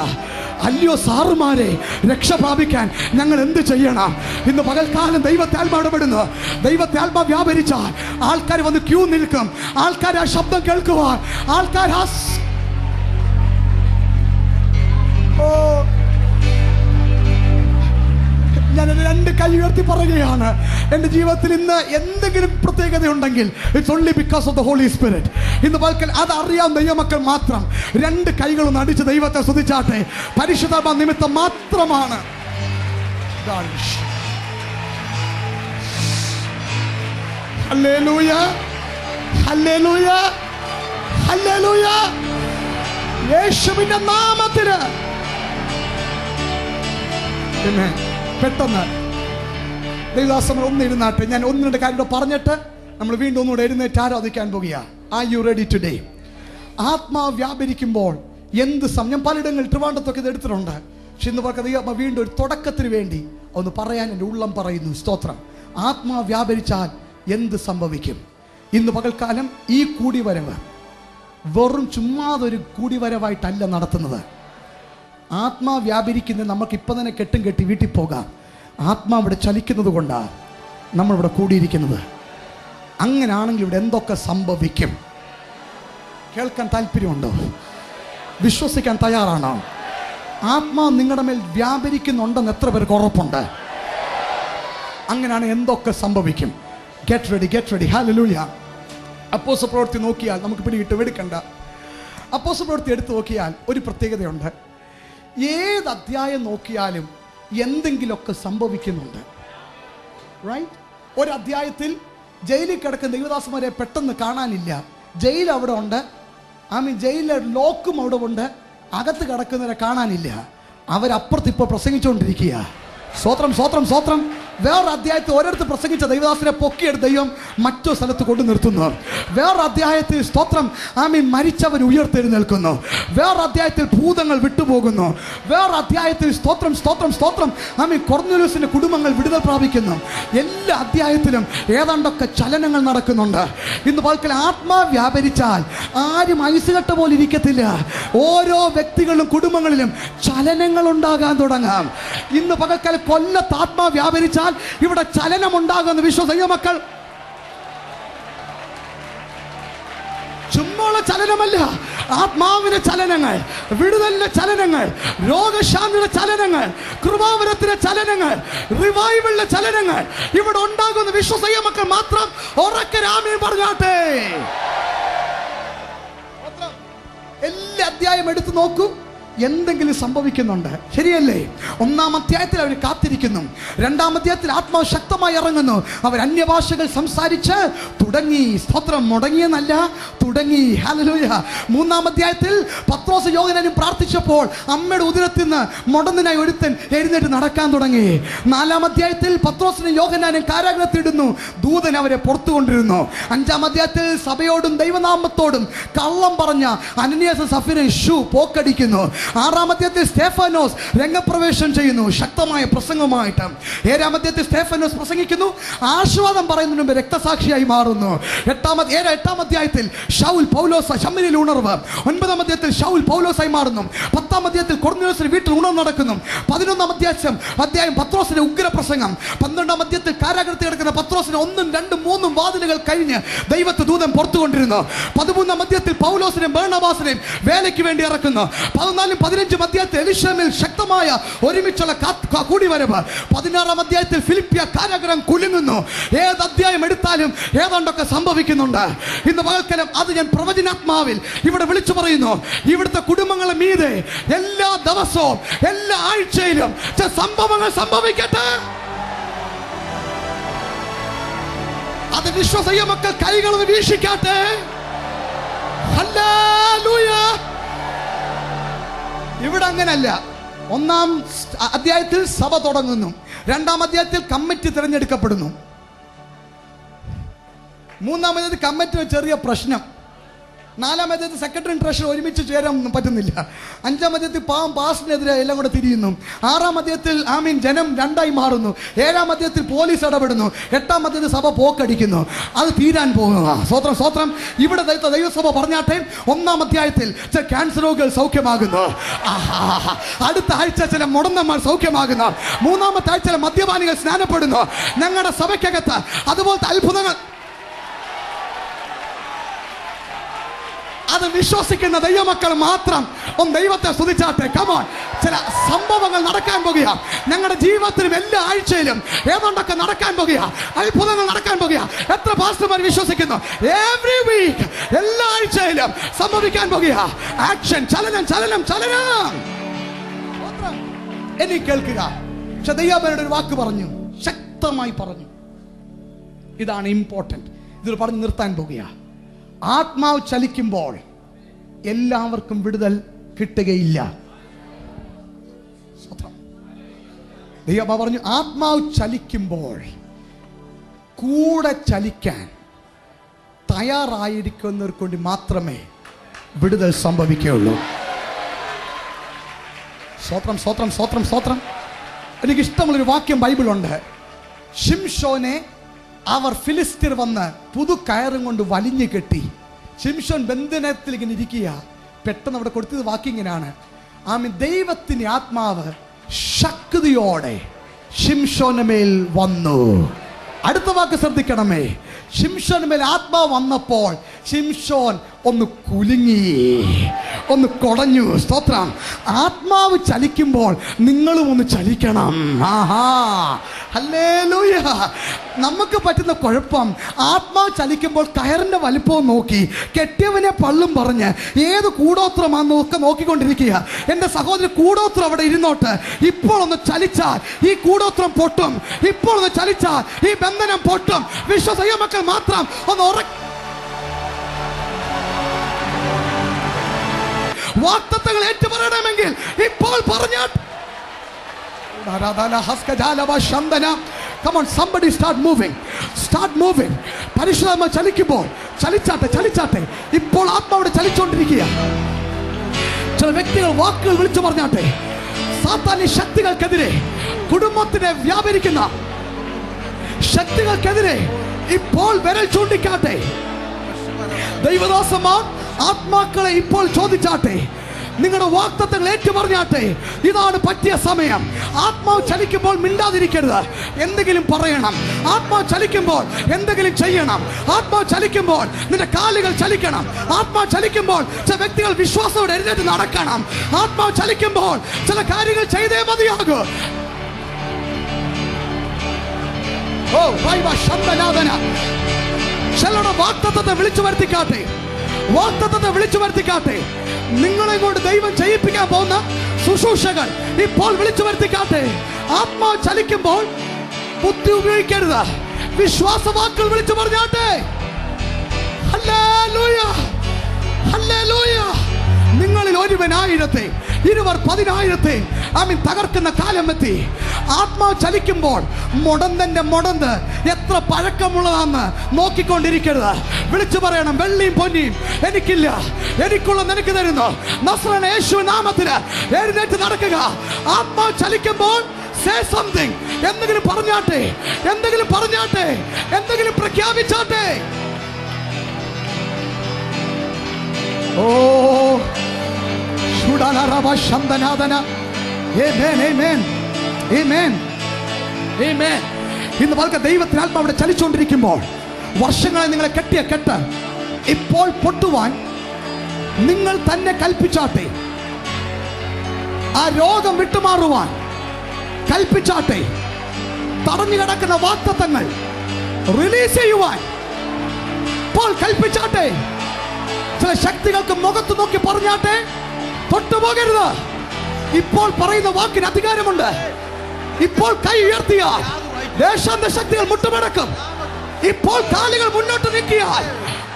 അല്ലയോ സാറുമാരെ, രക്ഷ പ്രാപിക്കാൻ ഞങ്ങൾ എന്ത് ചെയ്യണം? ഇന്ന് പകൽക്കാലം ദൈവത്തെ ആത്മാ ഇടപെടുന്നു. ദൈവത്തെ ആത്മാ വ്യാപരിച്ചാൽ ആൾക്കാർ വന്ന് ക്യൂ നിൽക്കും. ആൾക്കാർ ആ ശബ്ദം കേൾക്കുവാൻ, ആൾക്കാർ ഞാൻ 2 കൈ ഉയർത്തി പറയുകയാണ്, എൻ്റെ ജീവിതത്തിൽ ഇന്ന് എന്തെങ്കിലും പ്രത്യേകത ഉണ്ടെങ്കിൽ it's only because of the Holy Spirit. ഇന്ന് പകൽ അത് അറിയാൻ ദൈവമക്കൾ മാത്രം 2 കൈകളും അടിച്ച് ദൈവത്തെ സ്തുതിച്ചാട്ടെ. പരിശുദ്ധാത്മാ നിമിത്തം മാത്രമാണ്. Hallelujah, hallelujah, hallelujah. യേശുവിന്റെ നാമത്തിന്. പിന്നെ പെട്ടെന്ന് ദൈവദാസന്മാർ ഒന്ന് ഇരുന്നാട്ടെ. ഞാൻ 1-2 കാര്യം പറഞ്ഞിട്ട് നമ്മൾ വീണ്ടും ഒന്നുകൂടെ എഴുന്നേറ്റ് ആരാധിക്കാൻ പോകുക. Are you ready today? ആത്മാവ് വ്യാപരിക്കുമ്പോൾ എന്ത് ഞാൻ പലയിടങ്ങളിൽ ട്രിവാൻഡ്രത്തൊക്കെ ഇത് എടുത്തിട്ടുണ്ട്. പക്ഷെ ഇന്ന് പറഞ്ഞ വീണ്ടും ഒരു തുടക്കത്തിന് വേണ്ടി ഒന്ന് പറയാൻ എൻ്റെ ഉള്ളം പറയുന്നു. സ്തോത്രം. ആത്മാവ് വ്യാപരിച്ചാൽ എന്ത് സംഭവിക്കും? ഇന്ന് പകൽക്കാലം ഈ കൂടിവരവ് വെറും ചുമ്മാതൊരു കൂടിവരവായിട്ടല്ല നടത്തുന്നത്. ആത്മാ വ്യാപരിക്കുന്നത് നമുക്ക് ഇപ്പം തന്നെ കെട്ടും കെട്ടി വീട്ടിൽ പോകാം. ആത്മാവ് ഇവിടെ ചലിക്കുന്നത് കൊണ്ടാണ് നമ്മളിവിടെ കൂടിയിരിക്കുന്നത്. അങ്ങനെയാണെങ്കിൽ ഇവിടെ എന്തൊക്കെ സംഭവിക്കും? കേൾക്കാൻ താല്പര്യമുണ്ടോ? വിശ്വസിക്കാൻ തയ്യാറാണോ? ആത്മാവ് നിങ്ങളുടെ മേൽ വ്യാപരിക്കുന്നുണ്ടെന്ന് എത്ര പേർക്ക് ഉറപ്പുണ്ട്? അങ്ങനെയാണ് എന്തൊക്കെ സംഭവിക്കും? Get ready, get ready. Hallelujah. അപ്പോസ്തല പ്രവൃത്തി നോക്കിയാൽ നമുക്ക് പിടികിട്ട് വെടുക്കണ്ട. അപ്പോസ്തല പ്രവൃത്തി എടുത്തു നോക്കിയാൽ ഒരു പ്രത്യേകതയുണ്ട്. ഏത് അധ്യായം നോക്കിയാലും എന്തെങ്കിലുമൊക്കെ സംഭവിക്കുന്നുണ്ട്. റൈറ്റ്? ഒരു അധ്യായത്തിൽ ജയിലിൽ കിടക്കുന്ന ദൈവദാസന്മാരെ പെട്ടെന്ന് കാണാനില്ല. ജയിൽ അവിടെ ഉണ്ട്. ജയിലിലെ ലോക്കും അവിടെ ഉണ്ട്. അകത്ത് കിടക്കുന്നവരെ കാണാനില്ല. അവരപ്പുറത്ത് ഇപ്പോൾ പ്രസംഗിച്ചുകൊണ്ടിരിക്കുക. സ്തോത്രം, സ്തോത്രം, സ്തോത്രം. വേറൊരു അധ്യായത്തിൽ ഒരിടത്ത് പ്രസംഗിച്ച ദൈവദാസനെ പൊക്കിയെടുത്ത് ദൈവം മറ്റൊരു സ്ഥലത്ത് കൊണ്ടു നിർത്തുന്നു. വേറൊരു അധ്യായത്തിൽ സ്തോത്രം മരിച്ചവർ ഉയർത്തെഴുന്നേൽക്കുന്നു. വേറൊരു അധ്യായത്തിൽ ഭൂതങ്ങൾ വിട്ടുപോകുന്നു. വേറൊരു അധ്യായത്തിൽ സ്തോത്രം, സ്തോത്രം, സ്തോത്രം കൊർന്നേലിയോസിന്റെ കുടുംബങ്ങൾ വിടുതൽ പ്രാപിക്കുന്നു. എല്ലാ അധ്യായത്തിലും ഏതാണ്ടൊക്കെ ചലനങ്ങൾ നടക്കുന്നുണ്ട്. ഇന്ന് പകൽ ആത്മാവ് വ്യാപരിച്ചാൽ ആരും ഐസുകെട്ട പോലെ ഇരിക്കത്തില്ല. ഓരോ വ്യക്തികളിലും കുടുംബങ്ങളിലും ചലനങ്ങൾ ഉണ്ടാകാൻ തുടങ്ങാം. ഇന്ന് പകൽ കൊല്ലത്ത് ആത്മാവ് വ്യാപരിച്ചാൽ ഇവിടെ ചലനം ഉണ്ടാകുമെന്ന് വിശ്വസിക്കുന്ന മക്കൾ. ചുമ്മാ ചലനമല്ല, ആത്മാവിന്റെ ചലനങ്ങൾ, വിടുതലിന്റെ ചലനങ്ങൾ, രോഗശാന്തിയുടെ ചലനങ്ങൾ, കൃപാവരത്തിന്റെ ചലനങ്ങൾ, റിവൈവലിന്റെ ചലനങ്ങൾ ഇവിടെ ഉണ്ടാകുന്ന വിശ്വസിക്കുന്ന മക്കൾ മാത്രം ഉറക്കെ ആമേൻ പറഞ്ഞാട്ടെ. എല്ലാ അധ്യായം എടുത്തു നോക്കൂ, എന്തെങ്കിലും സംഭവിക്കുന്നുണ്ട്. ശരിയല്ലേ? 1-ാം അധ്യായത്തിൽ അവർ കാത്തിരിക്കുന്നു. 2-ാം അധ്യായത്തിൽ ആത്മാവ് ശക്തമായി ഇറങ്ങുന്നു. അവർ അന്യഭാഷകൾ സംസാരിച്ച് തുടങ്ങി. സ്തോത്രം. മുടങ്ങിയെന്നല്ല, തുടങ്ങി. ഹല്ലേലൂയ. 3-ാം അധ്യായത്തിൽ പത്രോസ് യോഹന്നാനും പ്രാർത്ഥിച്ചപ്പോൾ അമ്മയുടെ ഉദരത്തിൽ നിന്ന് മുടന്തനായി ഒരുത്തൻ എഴുന്നേറ്റ് നടക്കാൻ തുടങ്ങി. 4-ാം അധ്യായത്തിൽ പത്രോസിനും യോഹന്നാനും കാരാഗ്രഹത്തിടുന്നു. ദൂതൻ അവരെ പുറത്തു കൊണ്ടിരുന്നു. 5-ാം അധ്യായത്തിൽ സഭയോടും ദൈവനാമത്തോടും കള്ളം പറഞ്ഞ അനനിയാസും സഫീറയും പോക്കടിക്കുന്നു. 6-ാം അധ്യായത്തിൽ സ്തെഫാനോസ് രംഗപ്രവേശം ചെയ്യുന്നു ശക്തമായ പ്രസംഗമായിട്ട്. 7-ാം അധ്യായത്തിൽ സ്തെഫാനോസ് പ്രസംഗിക്കുന്നു, ആശീർവാദം പറയുന്നതിന് മുമ്പ് രക്തസാക്ഷിയായി മാറുന്നു. 8-ാം അധ്യായത്തിൽ ശൗൽ പൗലോസ് ശമരിയിൽ ഉണർവ്. 9-ാം അധ്യായത്തിൽ ശൗൽ പൗലോസായി മാറുന്നു. 10-ാം അധ്യായത്തിൽ കൊർന്നേലിയോസിന്റെ വീട്ടിൽ ഉണർവ് നടക്കുന്നു. 11-ാം അധ്യായം പത്രോസിന്റെ ഉഗ്രപ്രസംഗം. 12-ാം അധ്യായത്തിൽ കാരാഗ്രഹത്തിൽ കിടക്കുന്ന പത്രോസിന് 1, 2, 3 വാതിലുകൾ കഴിഞ്ഞ് ദൈവത്തെ ദൂതൻ പുറത്തു കൊണ്ടിരുന്നു. 13-ാം അധ്യായത്തിൽ പൗലോസിനെയും ബർണബാസിനെയും വേലയ്ക്ക് വേണ്ടി ഇറക്കുന്നു. 14-15 അധ്യായത്തിൽ എലിശാമിൽ ശക്തമായ ഒരുമിച്ചുള്ള കൂടിവരവ്. 16-ാം അധ്യായത്തിൽ ഫിലിപ്പിയ കാരാഗ്രഹം കുലുങ്ങുന്നു. ഏത് അധ്യായം എടുത്താലും ഏതാണ്ടൊക്കെ സംഭവിക്കുന്നുണ്ട്. ഇന്ന് പകൽക്കാലം അത് ഞാൻ പ്രവചനാത്മാവിൽ ഇവിടെ വിളിച്ചു പറയുന്നു. ഇവിടുത്തെ കുടുംബങ്ങളെ മീതെ എല്ലാ ദിവസവും എല്ലാ ആഴ്ചയിലും സംഭവങ്ങൾ സംഭവിക്കട്ടെ. അത് വിശ്വസിയ മക്കൾ കൈകളൊന്ന് വീക്ഷിക്കാട്ടെ. ഹല്ലേലൂയ. ഇവിടെ അങ്ങനല്ല. 1-ാം അധ്യായത്തിൽ സഭ തുടങ്ങുന്നു. 2-ാം അധ്യായത്തിൽ കമ്മിറ്റി തിരഞ്ഞെടുക്കപ്പെടുന്നു. 3-ാം അധ്യായത്തിൽ കമ്മിറ്റി ചെറിയ പ്രശ്നം. 4-ാം അധ്യായത്തിൽ സെക്രട്ടറി ട്രഷറർ ഒരുമിച്ച് ചേരാൻ പറ്റുന്നില്ല. 5-ാം അധ്യായത്തിൽ പാസ്റ്റിനെതിരെ എല്ലാം കൂടെ തിരിയുന്നു. 6-ാം അധ്യായത്തിൽ ജനം രണ്ടായി മാറുന്നു. 7-ാം അധ്യായത്തിൽ പോലീസ് ഇടപെടുന്നു. 8-ാം അധ്യായത്തിൽ സഭ പോക്കടിക്കുന്നു. അത് തീരാൻ പോകുക. സ്വത്രം സ്വത്രം. ഇവിടെ ദൈവസഭ പറഞ്ഞാട്ടെ, 1-ാം അധ്യായത്തിൽ ചില ക്യാൻസർ രോഗികൾ സൗഖ്യമാകുന്നു. അടുത്ത ആഴ്ച ചില മുടന്തന്മാർ സൗഖ്യമാകുന്നു. 3-ാമത്തെ ആഴ്ച ചില മദ്യപാനികൾ സ്നാനപ്പെടുന്നു. ഞങ്ങളുടെ സഭയ്ക്കകത്ത് അതുപോലത്തെ അത്ഭുതങ്ങൾ. അത് വിശ്വസിക്കുന്ന ദൈവമക്കൾ മാത്രം ഒന്ന് ദൈവത്തെ സ്തുതിച്ചാട്ടെ. കമോൺ. ചില സംഭവങ്ങൾ നടക്കാൻ പോകുക. ഞങ്ങളുടെ ജീവിതത്തിലും എല്ലാ ആഴ്ചയിലും ഏതാണ്ടൊക്കെ നടക്കാൻ പോകുക. അത്ഭുതങ്ങൾ നടക്കാൻ പോകുക. എത്ര പാസ്റ്റർമാർ വിശ്വസിക്കുന്നു? എവറി വീക്ക്, എല്ലാ ആഴ്ചയിലും സംഭവിക്കാൻ പോകുക. ആക്ഷൻ, ചലനം, ചലനം, ചലനം. എനിക്ക് കേൾക്കുക. പക്ഷെ ദൈവമേനോട് ഒരു വാക്ക് പറഞ്ഞു, ശക്തമായി പറഞ്ഞു. ഇതാണ് ഇമ്പോർട്ടന്റ്. ഇതിൽ പറഞ്ഞു നിർത്താൻ പോകുക. ആത്മാവ് ചലിക്കുമ്പോൾ എല്ലാവർക്കും വിടുതൽ കിട്ടുകയില്ല. ദൈവം പറഞ്ഞു, ആത്മാവ് ചലിക്കുമ്പോൾ കൂടെ ചലിക്കാൻ തയ്യാറായിരിക്കുന്നവർക്ക് വേണ്ടി മാത്രമേ വിടുതൽ സംഭവിക്കുകയുള്ളൂ. സ്തോത്രം, സ്തോത്രം, സ്തോത്രം, സ്തോത്രം. എനിക്കിഷ്ടമുള്ളൊരു വാക്യം ബൈബിളുണ്ട്. ശിംശോനെ അവർ ഫിലിസ്തീർ വന്ന് പുതു കയറും കൊണ്ട് വലിഞ്ഞു കെട്ടി. ശിംശോൻ ബന്ധനത്തിൽ ഇങ്ങനെ ഇരിക്കുക. പെട്ടെന്ന് അവിടെ കൊടുത്തത് വാക്കിങ്ങനാണ്, ദൈവത്തിന്റെ ആത്മാവ് ശക്തിയോടെ ശിംശോന് മേൽ വന്നു. അടുത്ത വാക്ക് ശ്രദ്ധിക്കണമേ. ശിംശോന് മേൽ ആത്മാവ് വന്നപ്പോൾ ശിംശോൻ ഒന്ന് കുലുങ്ങി, ഒന്ന് കുടഞ്ഞു. സ്തോത്രം. ആത്മാവ് ചലിക്കുമ്പോൾ നിങ്ങളും ഒന്ന് ചലിക്കണം. ആഹാ, ഹല്ലേലൂയ. നമുക്ക് പറ്റുന്ന കുഴപ്പം, ആത്മാവ് ചലിക്കുമ്പോൾ കയറിന്റെ വലിപ്പവും നോക്കി കെട്ടിയവനെ പള്ളും പറഞ്ഞ് ഏത് കൂടോത്രമാണെന്ന് ഒക്കെ നോക്കിക്കൊണ്ടിരിക്കുക. എൻ്റെ സഹോദരി, കൂടോത്രം അവിടെ ഇരുന്നോട്ട്. ഇപ്പോൾ ഒന്ന് ചലിച്ചാൽ ഈ കൂടോത്രം പൊട്ടും. ഇപ്പോൾ ഒന്ന് ചലിച്ചാൽ ഈ ബന്ധനം പൊട്ടും. വിശ്വസിയ മക്കൾ മാത്രം ഒന്ന് വാഗ്ദത്തങ്ങൾ ഏറ്റുപറയണമെങ്കിൽ ഇപ്പോൾ പറഞ്ഞാൽ. Come on, somebody start moving. Start moving. പരിശുദ്ധാത്മാവ് ചലിക്കുമ്പോൾ ചലിച്ചാട്ടെ, ചലിച്ചാട്ടെ. ഇപ്പോൾ ആത്മാവിടെ ചലിച്ചുകൊണ്ടിരിക്കുക. ചില വ്യക്തികൾ വാക്കുകൾ വിളിച്ചു പറഞ്ഞാട്ടെ. സാത്താന്യ ശക്തികൾക്കെതിരെ, കുടുംബത്തിനെ വ്യാപരിക്കുന്ന ശക്തികൾക്കെതിരെ ഇപ്പോൾ വിരൽ ചൂണ്ടിക്കാട്ടെ. ദൈവദാസന്മാർ ആത്മാക്കളെ ഇപ്പോൾ ചോദിച്ചാട്ടെ. നിങ്ങളുടെ വാഗ്ദത്തങ്ങൾ ഏറ്റുപറഞ്ഞാട്ടെ. ഇതാണ് പറ്റിയ സമയം. ആത്മാവ് ചലിക്കുമ്പോൾ മിണ്ടാതിരിക്കരുത്. എന്തെങ്കിലും പറയണം. ആത്മാവ് ചലിക്കുമ്പോൾ എന്തെങ്കിലും ചെയ്യണം. ആത്മാവ് ചലിക്കുമ്പോൾ നിന്റെ കാലുകൾ ചലിക്കണം. ആത്മാവ് ചലിക്കുമ്പോൾ ചില വ്യക്തികൾ വിശ്വാസത്തോടെ എഴുന്നേറ്റ് നടക്കണം. ആത്മാവ് ചലിക്കുമ്പോൾ ചില കാര്യങ്ങൾ ചെയ്തേ മതിയാകൂ. ഓ ശബ്ദനാഥന. ചിലരുടെ വാഗ്ദത്തത്തെ വിളിച്ചു വരുത്തിക്കാട്ടെ. വാഗ്ദത്തത്തെ വിളിച്ചു വരുത്തിക്കാട്ടെ. നിങ്ങളെ കൊണ്ട് ദൈവം ചെയ്യിപ്പിക്കാൻ പോകുന്ന ശുശ്രൂഷകൾ ഇപ്പോൾ വിളിച്ചു വരുത്തിക്കാട്ടെ. ആത്മാവ് ചലിക്കുമ്പോൾ ബുദ്ധി ഉപയോഗിക്കരുത്. വിശ്വാസവാക്കുകൾ വിളിച്ചു പറഞ്ഞാട്ടെ. Hallelujah, hallelujah. നിങ്ങളിൽ ഒരുവൻ 1000, ഇരുവർ 10,000 തകർക്കുന്ന കാലം എത്തി. ആത്മാവ് ചലിക്കുമ്പോൾ മുടന്തന്റെ മുടന്ത് എത്ര പഴക്കമുള്ളതാണെന്ന് നോക്കിക്കൊണ്ടിരിക്കരുത്. വിളിച്ചു പറയണം, വെള്ളിയും പൊന്നിയും എനിക്കില്ല, എനിക്കുള്ള നിനക്ക് തരുന്നു. നസ്രയനായ യേശുവിൻ നാമത്തിൽ എഴുന്നേറ്റ് നടക്കുക. ആത്മാവ് ചലിക്കുമ്പോൾ say something. എന്തെങ്കിലും പറഞ്ഞാട്ടെ, എന്തെങ്കിലും പറഞ്ഞാട്ടെ, എന്തെങ്കിലും പ്രഖ്യാപിച്ചാട്ടെ. ഓ ഇന്ന് പലക്കെ ദൈവത്തിന് ആത്മാവ് അവിടെ ചലിച്ചുകൊണ്ടിരിക്കുമ്പോൾ വർഷങ്ങളെ നിങ്ങളെ കെട്ടിയ കെട്ട് ഇപ്പോൾ പൊട്ടുവാൻ നിങ്ങൾ തന്നെ കൽപ്പിച്ചാട്ടെ. ആ രോഗം വിട്ടുമാറുവാൻ കൽപ്പിച്ചാട്ടെ. തടഞ്ഞു കിടക്കുന്ന വാഗ്ദത്തങ്ങൾ റിലീസ് ചെയ്യുവാൻ ഇപ്പോൾ കൽപ്പിച്ചാട്ടെ. ചില ശക്തികൾക്ക് മുഖത്ത് നോക്കി പറഞ്ഞാട്ടെ, തൊട്ടുപോകരുത്. ഇപ്പോൾ പറയുന്ന വാക്കിന് അധികാരമുണ്ട്. ഇപ്പോൾ കൈ ഉയർത്തിയാൽ ദേശാന്ത ശക്തികൾ മുട്ടുമടക്കും. ഇപ്പോൾ കാലുകൾ മുന്നോട്ട് നീക്കിയാൽ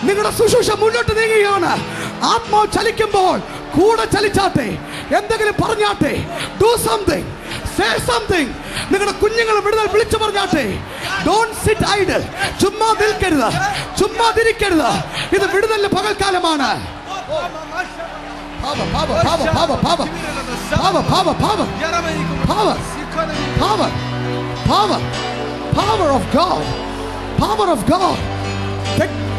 നിങ്ങളുടെ ശുശ്രൂഷ മുന്നോട്ട് നീങ്ങുകയാണ്. ആത്മാവ് ചലിക്കുമ്പോൾ കൂടെ ചലിച്ചാട്ടെ, എന്തെങ്കിലും പറഞ്ഞാട്ടെ. Do something, say something. നിങ്ങളുടെ കുഞ്ഞുങ്ങൾ വിടുതൽ വിളിച്ചു പറഞ്ഞാട്ടെ. Don't sit idle. ചുമ്മാ നിൽക്കരുത്, ചുമ്മാ തിരിക്കരുത്. ഇത് വിടുതലിന്റെ പകൽക്കാലമാണ്. Power, power, power, power, power, power, power, power, power, power, power, power of God, power of God.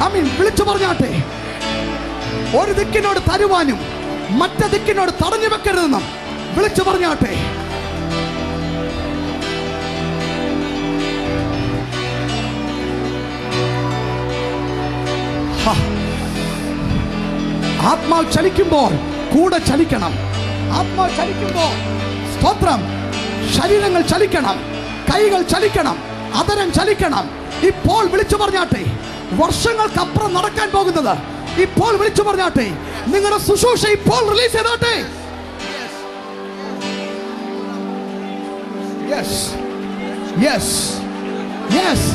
I mean, വിളിച്ചു പറഞ്ഞാട്ടെ. ഒരു ദിക്കിനോട് തരുവാനും മറ്റേ ദിക്കിനോട് തടഞ്ഞു വെക്കരുതെന്നും വിളിച്ചു പറഞ്ഞാട്ടെ. ആത്മാവ് ചലിക്കുമ്പോൾ കൂടെ ചലിക്കണം. ആത്മാവ് ചലിക്കുമ്പോൾ സ്തോത്രം, ശരീരങ്ങൾ ചലിക്കണം, കൈകൾ ചലിക്കണം, അതരം ചലിക്കണം. ഇപ്പോൾ വിളിച്ചു പറഞ്ഞാട്ടെ. വർഷങ്ങൾക്കപ്പുറം നടക്കാൻ പോകുന്നത് ഇപ്പോൾ വിളിച്ചു പറഞ്ഞാട്ടെ. നിങ്ങളുടെ ശുശ്രൂഷ ഇപ്പോൾ റിലീസ് ചെയ്താട്ടെ. Yes, yes, yes.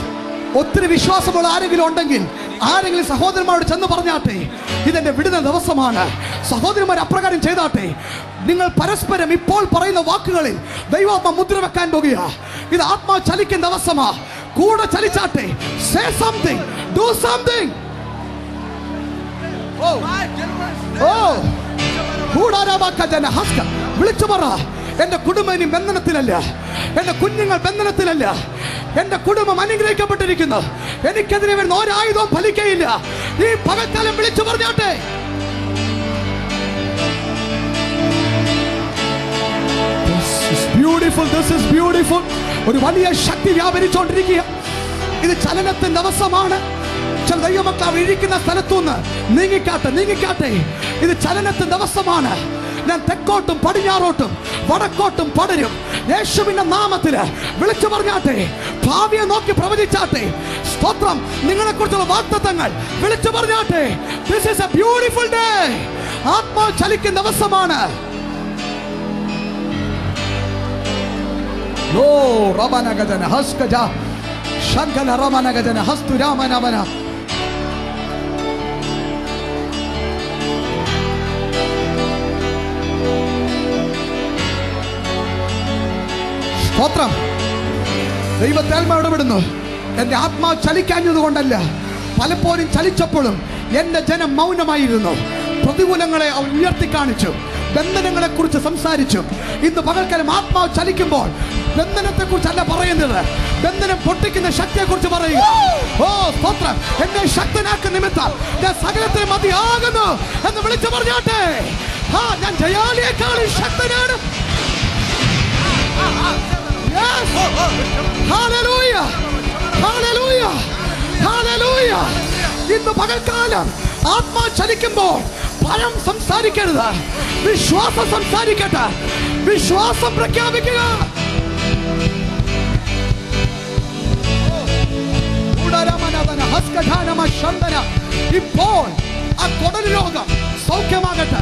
ഒത്തിരി വിശ്വാസമുള്ള ആരെങ്കിലും ഉണ്ടെങ്കിൽ ആരെങ്കിലും സഹോദരന്മാരോട് ചെന്ന് പറഞ്ഞാട്ടെ, ഇതെന്റെ വിടുന്ന ദിവസമാണ്. സഹോദരന്മാർ അപ്രകാരം ചെയ്താട്ടെ. നിങ്ങൾ പരസ്പരം ഇപ്പോൾ പറയുന്ന വാക്കുകളിൽ ദൈവാത്മ മുദ്ര വെക്കാൻ പോകുക. ഇത് ആത്മാ ചലിക്കുന്ന ദിവസമാ. കൂടെ ചലിച്ചാട്ടെ. Say something, do something. വിളിച്ചു പറ, എന്റെ കുടുംബം ഇനി ബന്ധനത്തിലല്ല, എന്റെ കുഞ്ഞുങ്ങൾ ബന്ധനത്തിലല്ല, എന്റെ കുടുംബം അനുഗ്രഹിക്കപ്പെട്ടിരിക്കുന്നു. എനിക്കെതിരെ വരുന്ന ഒരായുധവും ഫലിക്കയില്ല. ഈ പകൽക്കാലം വിളിച്ചു പറഞ്ഞാട്ടെ. Beautiful, this is beautiful. ഒരു വലിയ ശക്തി വ്യാപരിച്ചുകൊണ്ടിരിക്കുക. ഇത് ചലനത്തിന്റെ ദിവസമാണ്. ചില ദൈവമക്കൾ ഇരിക്കുന്ന സ്ഥലത്തുനിന്ന് നീങ്ങിക്കാട്ടെ, നീങ്ങിക്കാട്ടെ. ഇത് ചലനത്തിന്റെ ദിവസമാണ്. ഞാൻ തെക്കോട്ടും പടിഞ്ഞാറോട്ടും വടക്കോട്ടും പടരും. യേശുവിന്റെ നാമത്തില് വിളിച്ചു പറഞ്ഞാട്ടെ. ഭാവിയെ നോക്കി പ്രവചിച്ചാട്ടെ. സ്തോത്രം. നിങ്ങളെ കുറിച്ചുള്ള വാഗ്ദത്തങ്ങൾ വിളിച്ചു പറഞ്ഞാട്ടെ. This is a beautiful day. ആത്മാവ് ചലിക്കുന്ന ദിവസമാണ്. ഓ റമനഗജന ഹസ്കജ ശങ്കല റമനഗജന ഹസ്തു രാമനമന. സ്തോത്രം. ദൈവത്താത്മാവ് ഇടപെടുന്നു. എന്റെ ആത്മാവ് ചലിക്കാഞ്ഞത് കൊണ്ടല്ല, പലപ്പോഴും ചലിച്ചപ്പോഴും എന്റെ ജനം മൗനമായിരുന്നു. പ്രതികൂലങ്ങളെ അവൻ ഉയർത്തി കാണിച്ചു, ബന്ധനങ്ങളെ കുറിച്ച് സംസാരിച്ചു. ഇന്ന് പകൽക്കാലം ആത്മാവ് ചലിക്കുമ്പോൾ ബന്ധനത്തെ കുറിച്ചല്ല പറയുന്നത്, ബന്ധനം പൊട്ടിക്കുന്ന ശക്തിയെ കുറിച്ച് പറയുക. ഓ സ്തോത്രം. എന്നെ ശക്തനാക്കുന്ന നിമിത്തം ഞാൻ സകലത്തിന് മതിയാകുന്നു എന്ന് വിളിച്ചു പറഞ്ഞാട്ടെ. ഞാൻ ജയാലിയേക്കാളും ശക്തനാണ്. Hallelujah, hallelujah, hallelujah. ഇന്ന് പകൽക്കാലം ആത്മാ ചലിക്കുമ്പോൾ ഭയം സംസാരിക്കരുത്, വിശ്വാസം സംസാരിക്കട്ടെ. വിശ്വാസം പ്രഖ്യാപിക്കുക. ഇപ്പോൾ ആ കൊടൽ രോഗം സൗഖ്യമാകട്ടെ.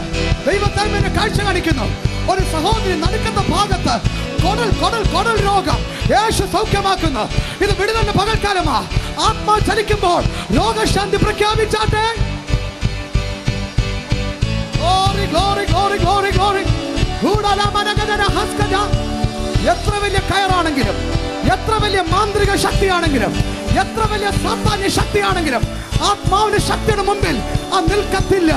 ദൈവത്താൽ എന്നെ കാഴ്ച കാണിക്കുന്നു. ഒരു സഹോദരി നടുക്കുന്ന ഭാഗത്ത് കൊടൽ രോഗം യേശു സൗഖ്യമാക്കുന്നു. ഇത് വിടുതലിന്റെ പകൽക്കാലമാ. ആത്മാ ചലിക്കുമ്പോൾ രോഗശാന്തി പ്രഖ്യാപിച്ചാട്ടെ. Glory, glory, glory, glory, glory. എത്ര വലിയ കയറാണെങ്കിലും, എത്ര വലിയ മാന്ത്രിക ശക്തിയാണെങ്കിലും, എത്ര വലിയ സാത്താന്യ ശക്തിയാണെങ്കിലും ആത്മാവിന്റെ ശക്തിയുടെ മുമ്പിൽ ആ നിൽക്കത്തില്ല.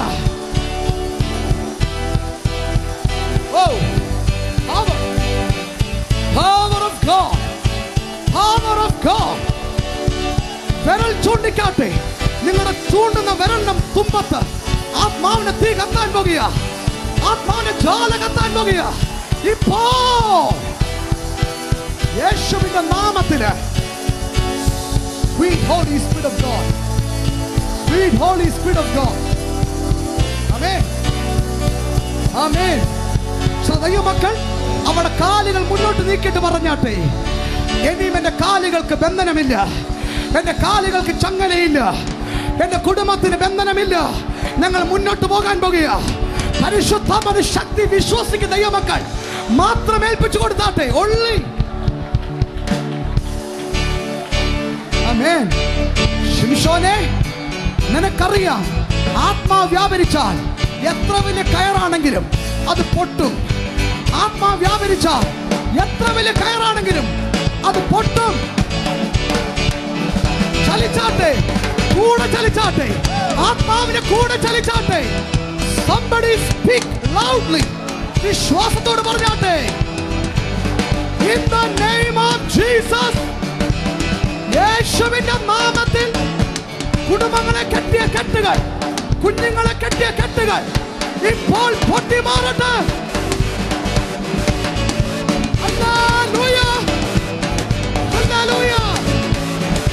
Oh, power, power of God, power of God. വിരൽ ചൂണ്ടിക്കാട്ടെ. നിങ്ങളുടെ ചൂണ്ടുന്ന വിരലിന്റെ തുമ്പത്ത് ആത്മാവിനെ തീ കത്താൻ പോകുക. ആത്മാവിനെ ജ്വാല കത്താൻ പോകുക. ഇപ്പോ യേശുവിന്റെ നാമത്തില് Sweet Holy Spirit of God, Sweet Holy Spirit of God. Amen, Amen. ദൈവമക്കൾ അവരുടെ കാലുകൾ മുന്നോട്ട് നീക്കിയിട്ട് പറഞ്ഞാട്ടെ. ഇനിയും എന്റെ കാലുകൾക്ക് ബന്ധനമില്ല, എന്റെ കാലുകൾക്ക് ചങ്ങലയില്ല, എന്റെ കുടുംബത്തിന് ബന്ധനമില്ല. ഞങ്ങൾ മുന്നോട്ട് പോകാൻ പോകുക. പരിശുദ്ധ ശക്തി വിശ്വസിക്കുന്ന ദൈവമക്കൾ മാത്രം ഏൽപ്പിച്ചു കൊടുത്താട്ടെ. Only ആമേൻ. ശിംശോനെ, നിനക്കറിയാം ആത്മാവ് വ്യാപരിച്ചാൽ എത്ര വലിയ കയറാണെങ്കിലും അത് പൊട്ടും. ആത്മാവ് വ്യാപരിച്ചാൽ എത്ര വലിയ കയറാണെങ്കിലും അത് പൊട്ടും. ചലിച്ചാട്ടെ, കൂടെ ചലിച്ചാട്ടെ, ആത്മാവിനെ കൂടെ ചലിച്ചാട്ടെ. Somebody speak loudly. വിശ്വാസത്തോട് പറഞ്ഞാട്ടെ. In the name of Jesus. യേശുവിന്റെ നാമത്തിൽ കുടുംബങ്ങളെ കെട്ടിയ കെട്ടുകൾ, കുഞ്ഞുങ്ങളെ കെട്ടിയ കെട്ടുകൾ ഇപ്പോൾ പൊട്ടി മാറട്ടെ. Hallelujah, hallelujah,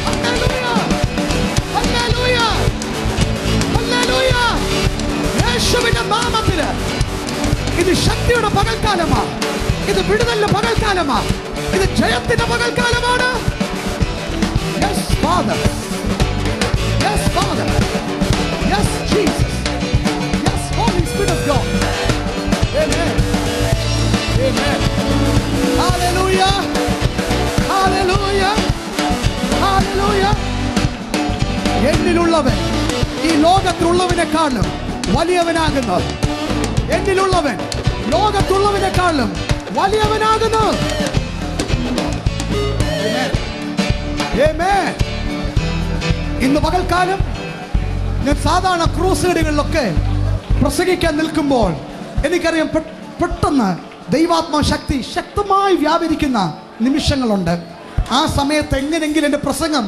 hallelujah, hallelujah, hallelujah. യേശുവിന്റെ നാമത്തിൽ ഇത് ശക്തിയുടെ പകൽക്കാലമാ, ഇത് വിടുതലിന്റെ പകൽക്കാലമാ, ഇത് ജയത്തിന്റെ പകൽക്കാലമാണ്. Yes, Father. Yes, Father. Yes, Jesus. Yes, Holy Spirit of God. Amen. Amen. Hallelujah. Hallelujah. Hallelujah. എന്നിലുള്ളവൻ ഈ ലോകത്തിലുള്ളവനെക്കാളും വലിയവനാകുന്നു. എന്നിലുള്ളവൻ ലോകത്തുള്ളവനെക്കാളും വലിയവനാകുന്നു. Amen. ഇന്ന് പകൽക്കാലം ഞാൻ സാധാരണ ക്രൂസൈഡുകളിലൊക്കെ പ്രസംഗിക്കാൻ നിൽക്കുമ്പോൾ എനിക്കറിയാം പെട്ടെന്ന് ദൈവാത്മ ശക്തി ശക്തമായി വ്യാപരിക്കുന്ന നിമിഷങ്ങളുണ്ട്. ആ സമയത്ത് എങ്ങനെയെങ്കിലും എൻ്റെ പ്രസംഗം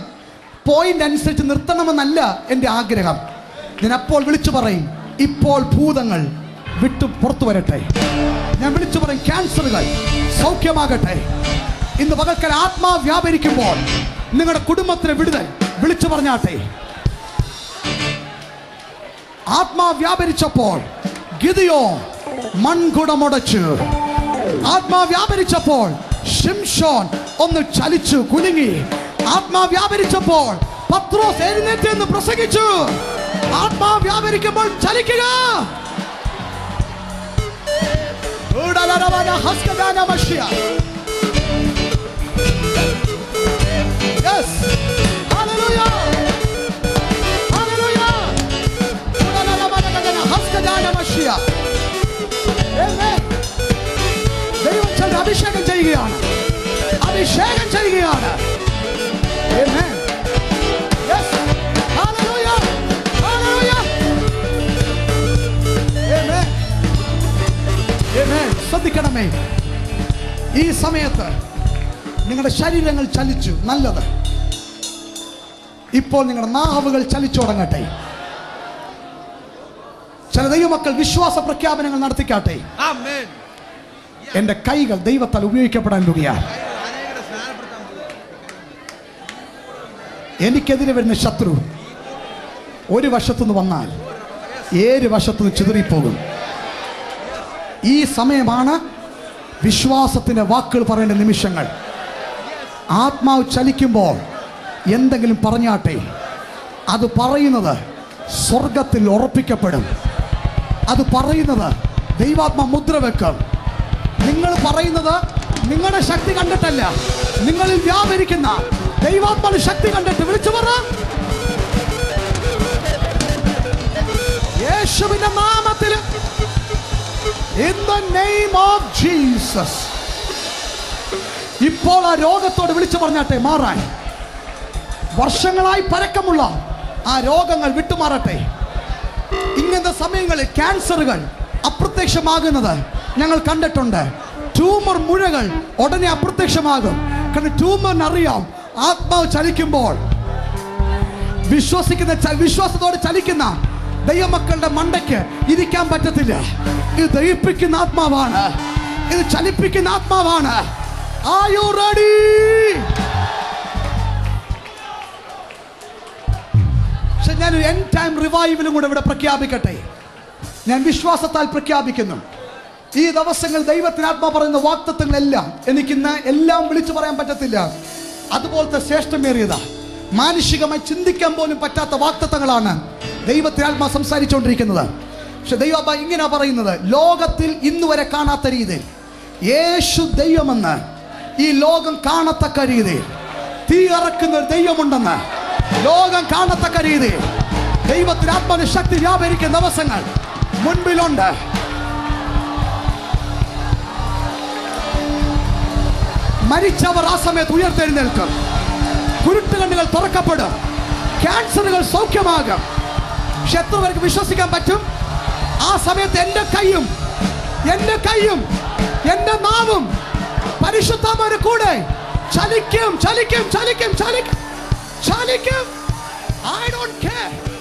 പോയിന്റ് അനുസരിച്ച് നിർത്തണമെന്നല്ല എൻ്റെ ആഗ്രഹം. ഞാൻ അപ്പോൾ വിളിച്ചു പറയും, ഇപ്പോൾ ഭൂതങ്ങൾ വിട്ടു പുറത്തു വരട്ടെ. ഞാൻ വിളിച്ചു പറയും, ക്യാൻസറുകൾ സൗഖ്യമാകട്ടെ. ഇന്ന് പകൽക്കാലം ആത്മാവ് വ്യാപരിക്കുമ്പോൾ നിങ്ങളുടെ കുടുംബത്തിന് വിടുതൽ വിളിച്ചു പറഞ്ഞാട്ടെ. ആത്മാവ് വ്യാപരിച്ചപ്പോൾ ഗിദിയോൻ മൺകുടമുടച്ചു. ആത്മാവ് വ്യാപരിച്ചപ്പോൾ ശിംശോൻ ഒന്ന് ചലിച്ചു, കുലുങ്ങി. ആത്മാവ് വ്യാപരിച്ചപ്പോൾ പത്രോസ് എഴുന്നേറ്റ് എന്ന് പ്രസംഗിച്ചു. ആത്മാവ് വ്യാപരിക്കുമ്പോൾ ചലിക്കുക. Yes. Hallelujah. Hallelujah. Amen. ദൈവം ചില അഭിഷേകം ചെയ്യുകയാണ്, അഭിഷേകം ചെയ്യുകയാണ്. Amen. Yes. Hallelujah. Hallelujah. Amen. Amen. ശ്രദ്ധിക്കണമേ, ഈ സമയത്ത് നിങ്ങളുടെ ശരീരങ്ങൾ ചലിച്ചു, നല്ലത്. ഇപ്പോൾ നിങ്ങളുടെ നാവുകൾ ചലിച്ചു തുടങ്ങട്ടെ. ചില ദൈവമക്കൾ വിശ്വാസ പ്രഖ്യാപനങ്ങൾ നടത്തിക്കാട്ടെ. എന്റെ കൈകൾ ദൈവത്താൽ ഉപയോഗിക്കപ്പെടാൻ പോകുകയാണ്. എനിക്കെതിരെ വരുന്ന ശത്രു ഒരു വശത്തുനിന്ന് വന്നാൽ 7 വശത്തുനിന്ന് ചിതറിപ്പോകും. ഈ സമയമാണ് വിശ്വാസത്തിന്റെ വാക്കുകൾ പറയേണ്ട നിമിഷങ്ങൾ. ആത്മാവ് ചലിക്കുമ്പോൾ എന്തെങ്കിലും പറഞ്ഞാട്ടെ, അത് പറയുന്നത് സ്വർഗത്തിൽ ഉറപ്പിക്കപ്പെടും. അത് പറയുന്നത് ദൈവാത്മ മുദ്ര വെക്കും. നിങ്ങൾ പറയുന്നത് നിങ്ങളുടെ ശക്തി കണ്ടിട്ടല്ല, നിങ്ങളിൽ വ്യാപരിക്കുന്ന ദൈവാത്മാവിന്റെ ശക്തി കണ്ടിട്ട് വിളിച്ചു പറ. യേശുവിന്റെ നാമത്തിൽ, in the name of Jesus. ഇപ്പോൾ ആ രോഗത്തോട് വിളിച്ചു പറഞ്ഞാട്ടെ മാറാൻ. വർഷങ്ങളായി പരക്കമുള്ള ആ രോഗങ്ങൾ വിട്ടുമാറട്ടെ. ഇങ്ങനത്തെ സമയങ്ങളിൽ ക്യാൻസറുകൾ അപ്രത്യക്ഷമാകുന്നത് ഞങ്ങൾ കണ്ടിട്ടുണ്ട്. ട്യൂമർ മുഴകൾ ഉടനെ അപ്രത്യക്ഷമാകും. കാരണം ട്യൂമറിനറിയാം ആത്മാവ് ചലിക്കുമ്പോൾ. വിശ്വാസത്തോടെ ചലിക്കുന്ന ദൈവമക്കളുടെ മണ്ടയ്ക്ക് ഇരിക്കാൻ പറ്റത്തില്ല. ഇത് ദഹിപ്പിക്കുന്ന ആത്മാവാണ്, ഇത് ചലിപ്പിക്കുന്ന ആത്മാവാണ്. Are you ready? ഞാനൊരു എൻഡ് ടൈം റിവൈവലും കൂടെ ഇവിടെ പ്രഖ്യാപിക്കട്ടെ. ഞാൻ വിശ്വാസത്താൽ പ്രഖ്യാപിക്കുന്നു. ഈ ദിവസങ്ങൾ ദൈവത്തിന് ആത്മാ പറയുന്ന വാഗ്ദത്തങ്ങളെല്ലാം എനിക്കിന്ന് എല്ലാം വിളിച്ചു പറയാൻ പറ്റത്തില്ല. അതുപോലത്തെ ശ്രേഷ്ഠമേറിയതാ, മാനുഷികമായി ചിന്തിക്കാൻ പോലും പറ്റാത്ത വാഗ്ദത്തങ്ങളാണ് ദൈവത്തിന് ആത്മാ സംസാരിച്ചുകൊണ്ടിരിക്കുന്നത്. പക്ഷെ ദൈവ ഇങ്ങനെ പറയുന്നത്, ലോകത്തിൽ ഇന്നുവരെ കാണാത്ത രീതിയിൽ യേശു ദൈവമെന്ന് ഈ ലോകം കാണത്തക്ക രീതിയിൽ തീ ഇറക്കുന്ന ഒരു ദൈവമുണ്ടെന്ന് ലോകം കാണത്തക്ക രീതി ദൈവത്തിന്റെ ആത്മാവിന്റെ ശക്തി വ്യാപരിക്കുന്ന ദിവസങ്ങൾ മുൻപിലുണ്ട്. മരിച്ചവർ ആ സമയത്ത് ഉയർത്തെഴുന്നേൽക്കും. കുരുട്ടുകണ്ണുകൾ തുറക്കപ്പെടും. ക്യാൻസറുകൾ സൗഖ്യമാകും. പക്ഷെ എത്ര പേർക്ക് വിശ്വസിക്കാൻ പറ്റും? ആ സമയത്ത് എന്റെ കൈയും എന്റെ നാവും പരിശുദ്ധാത്മാവിന്റെ കൂടെ ചലിക്കും. I don't care.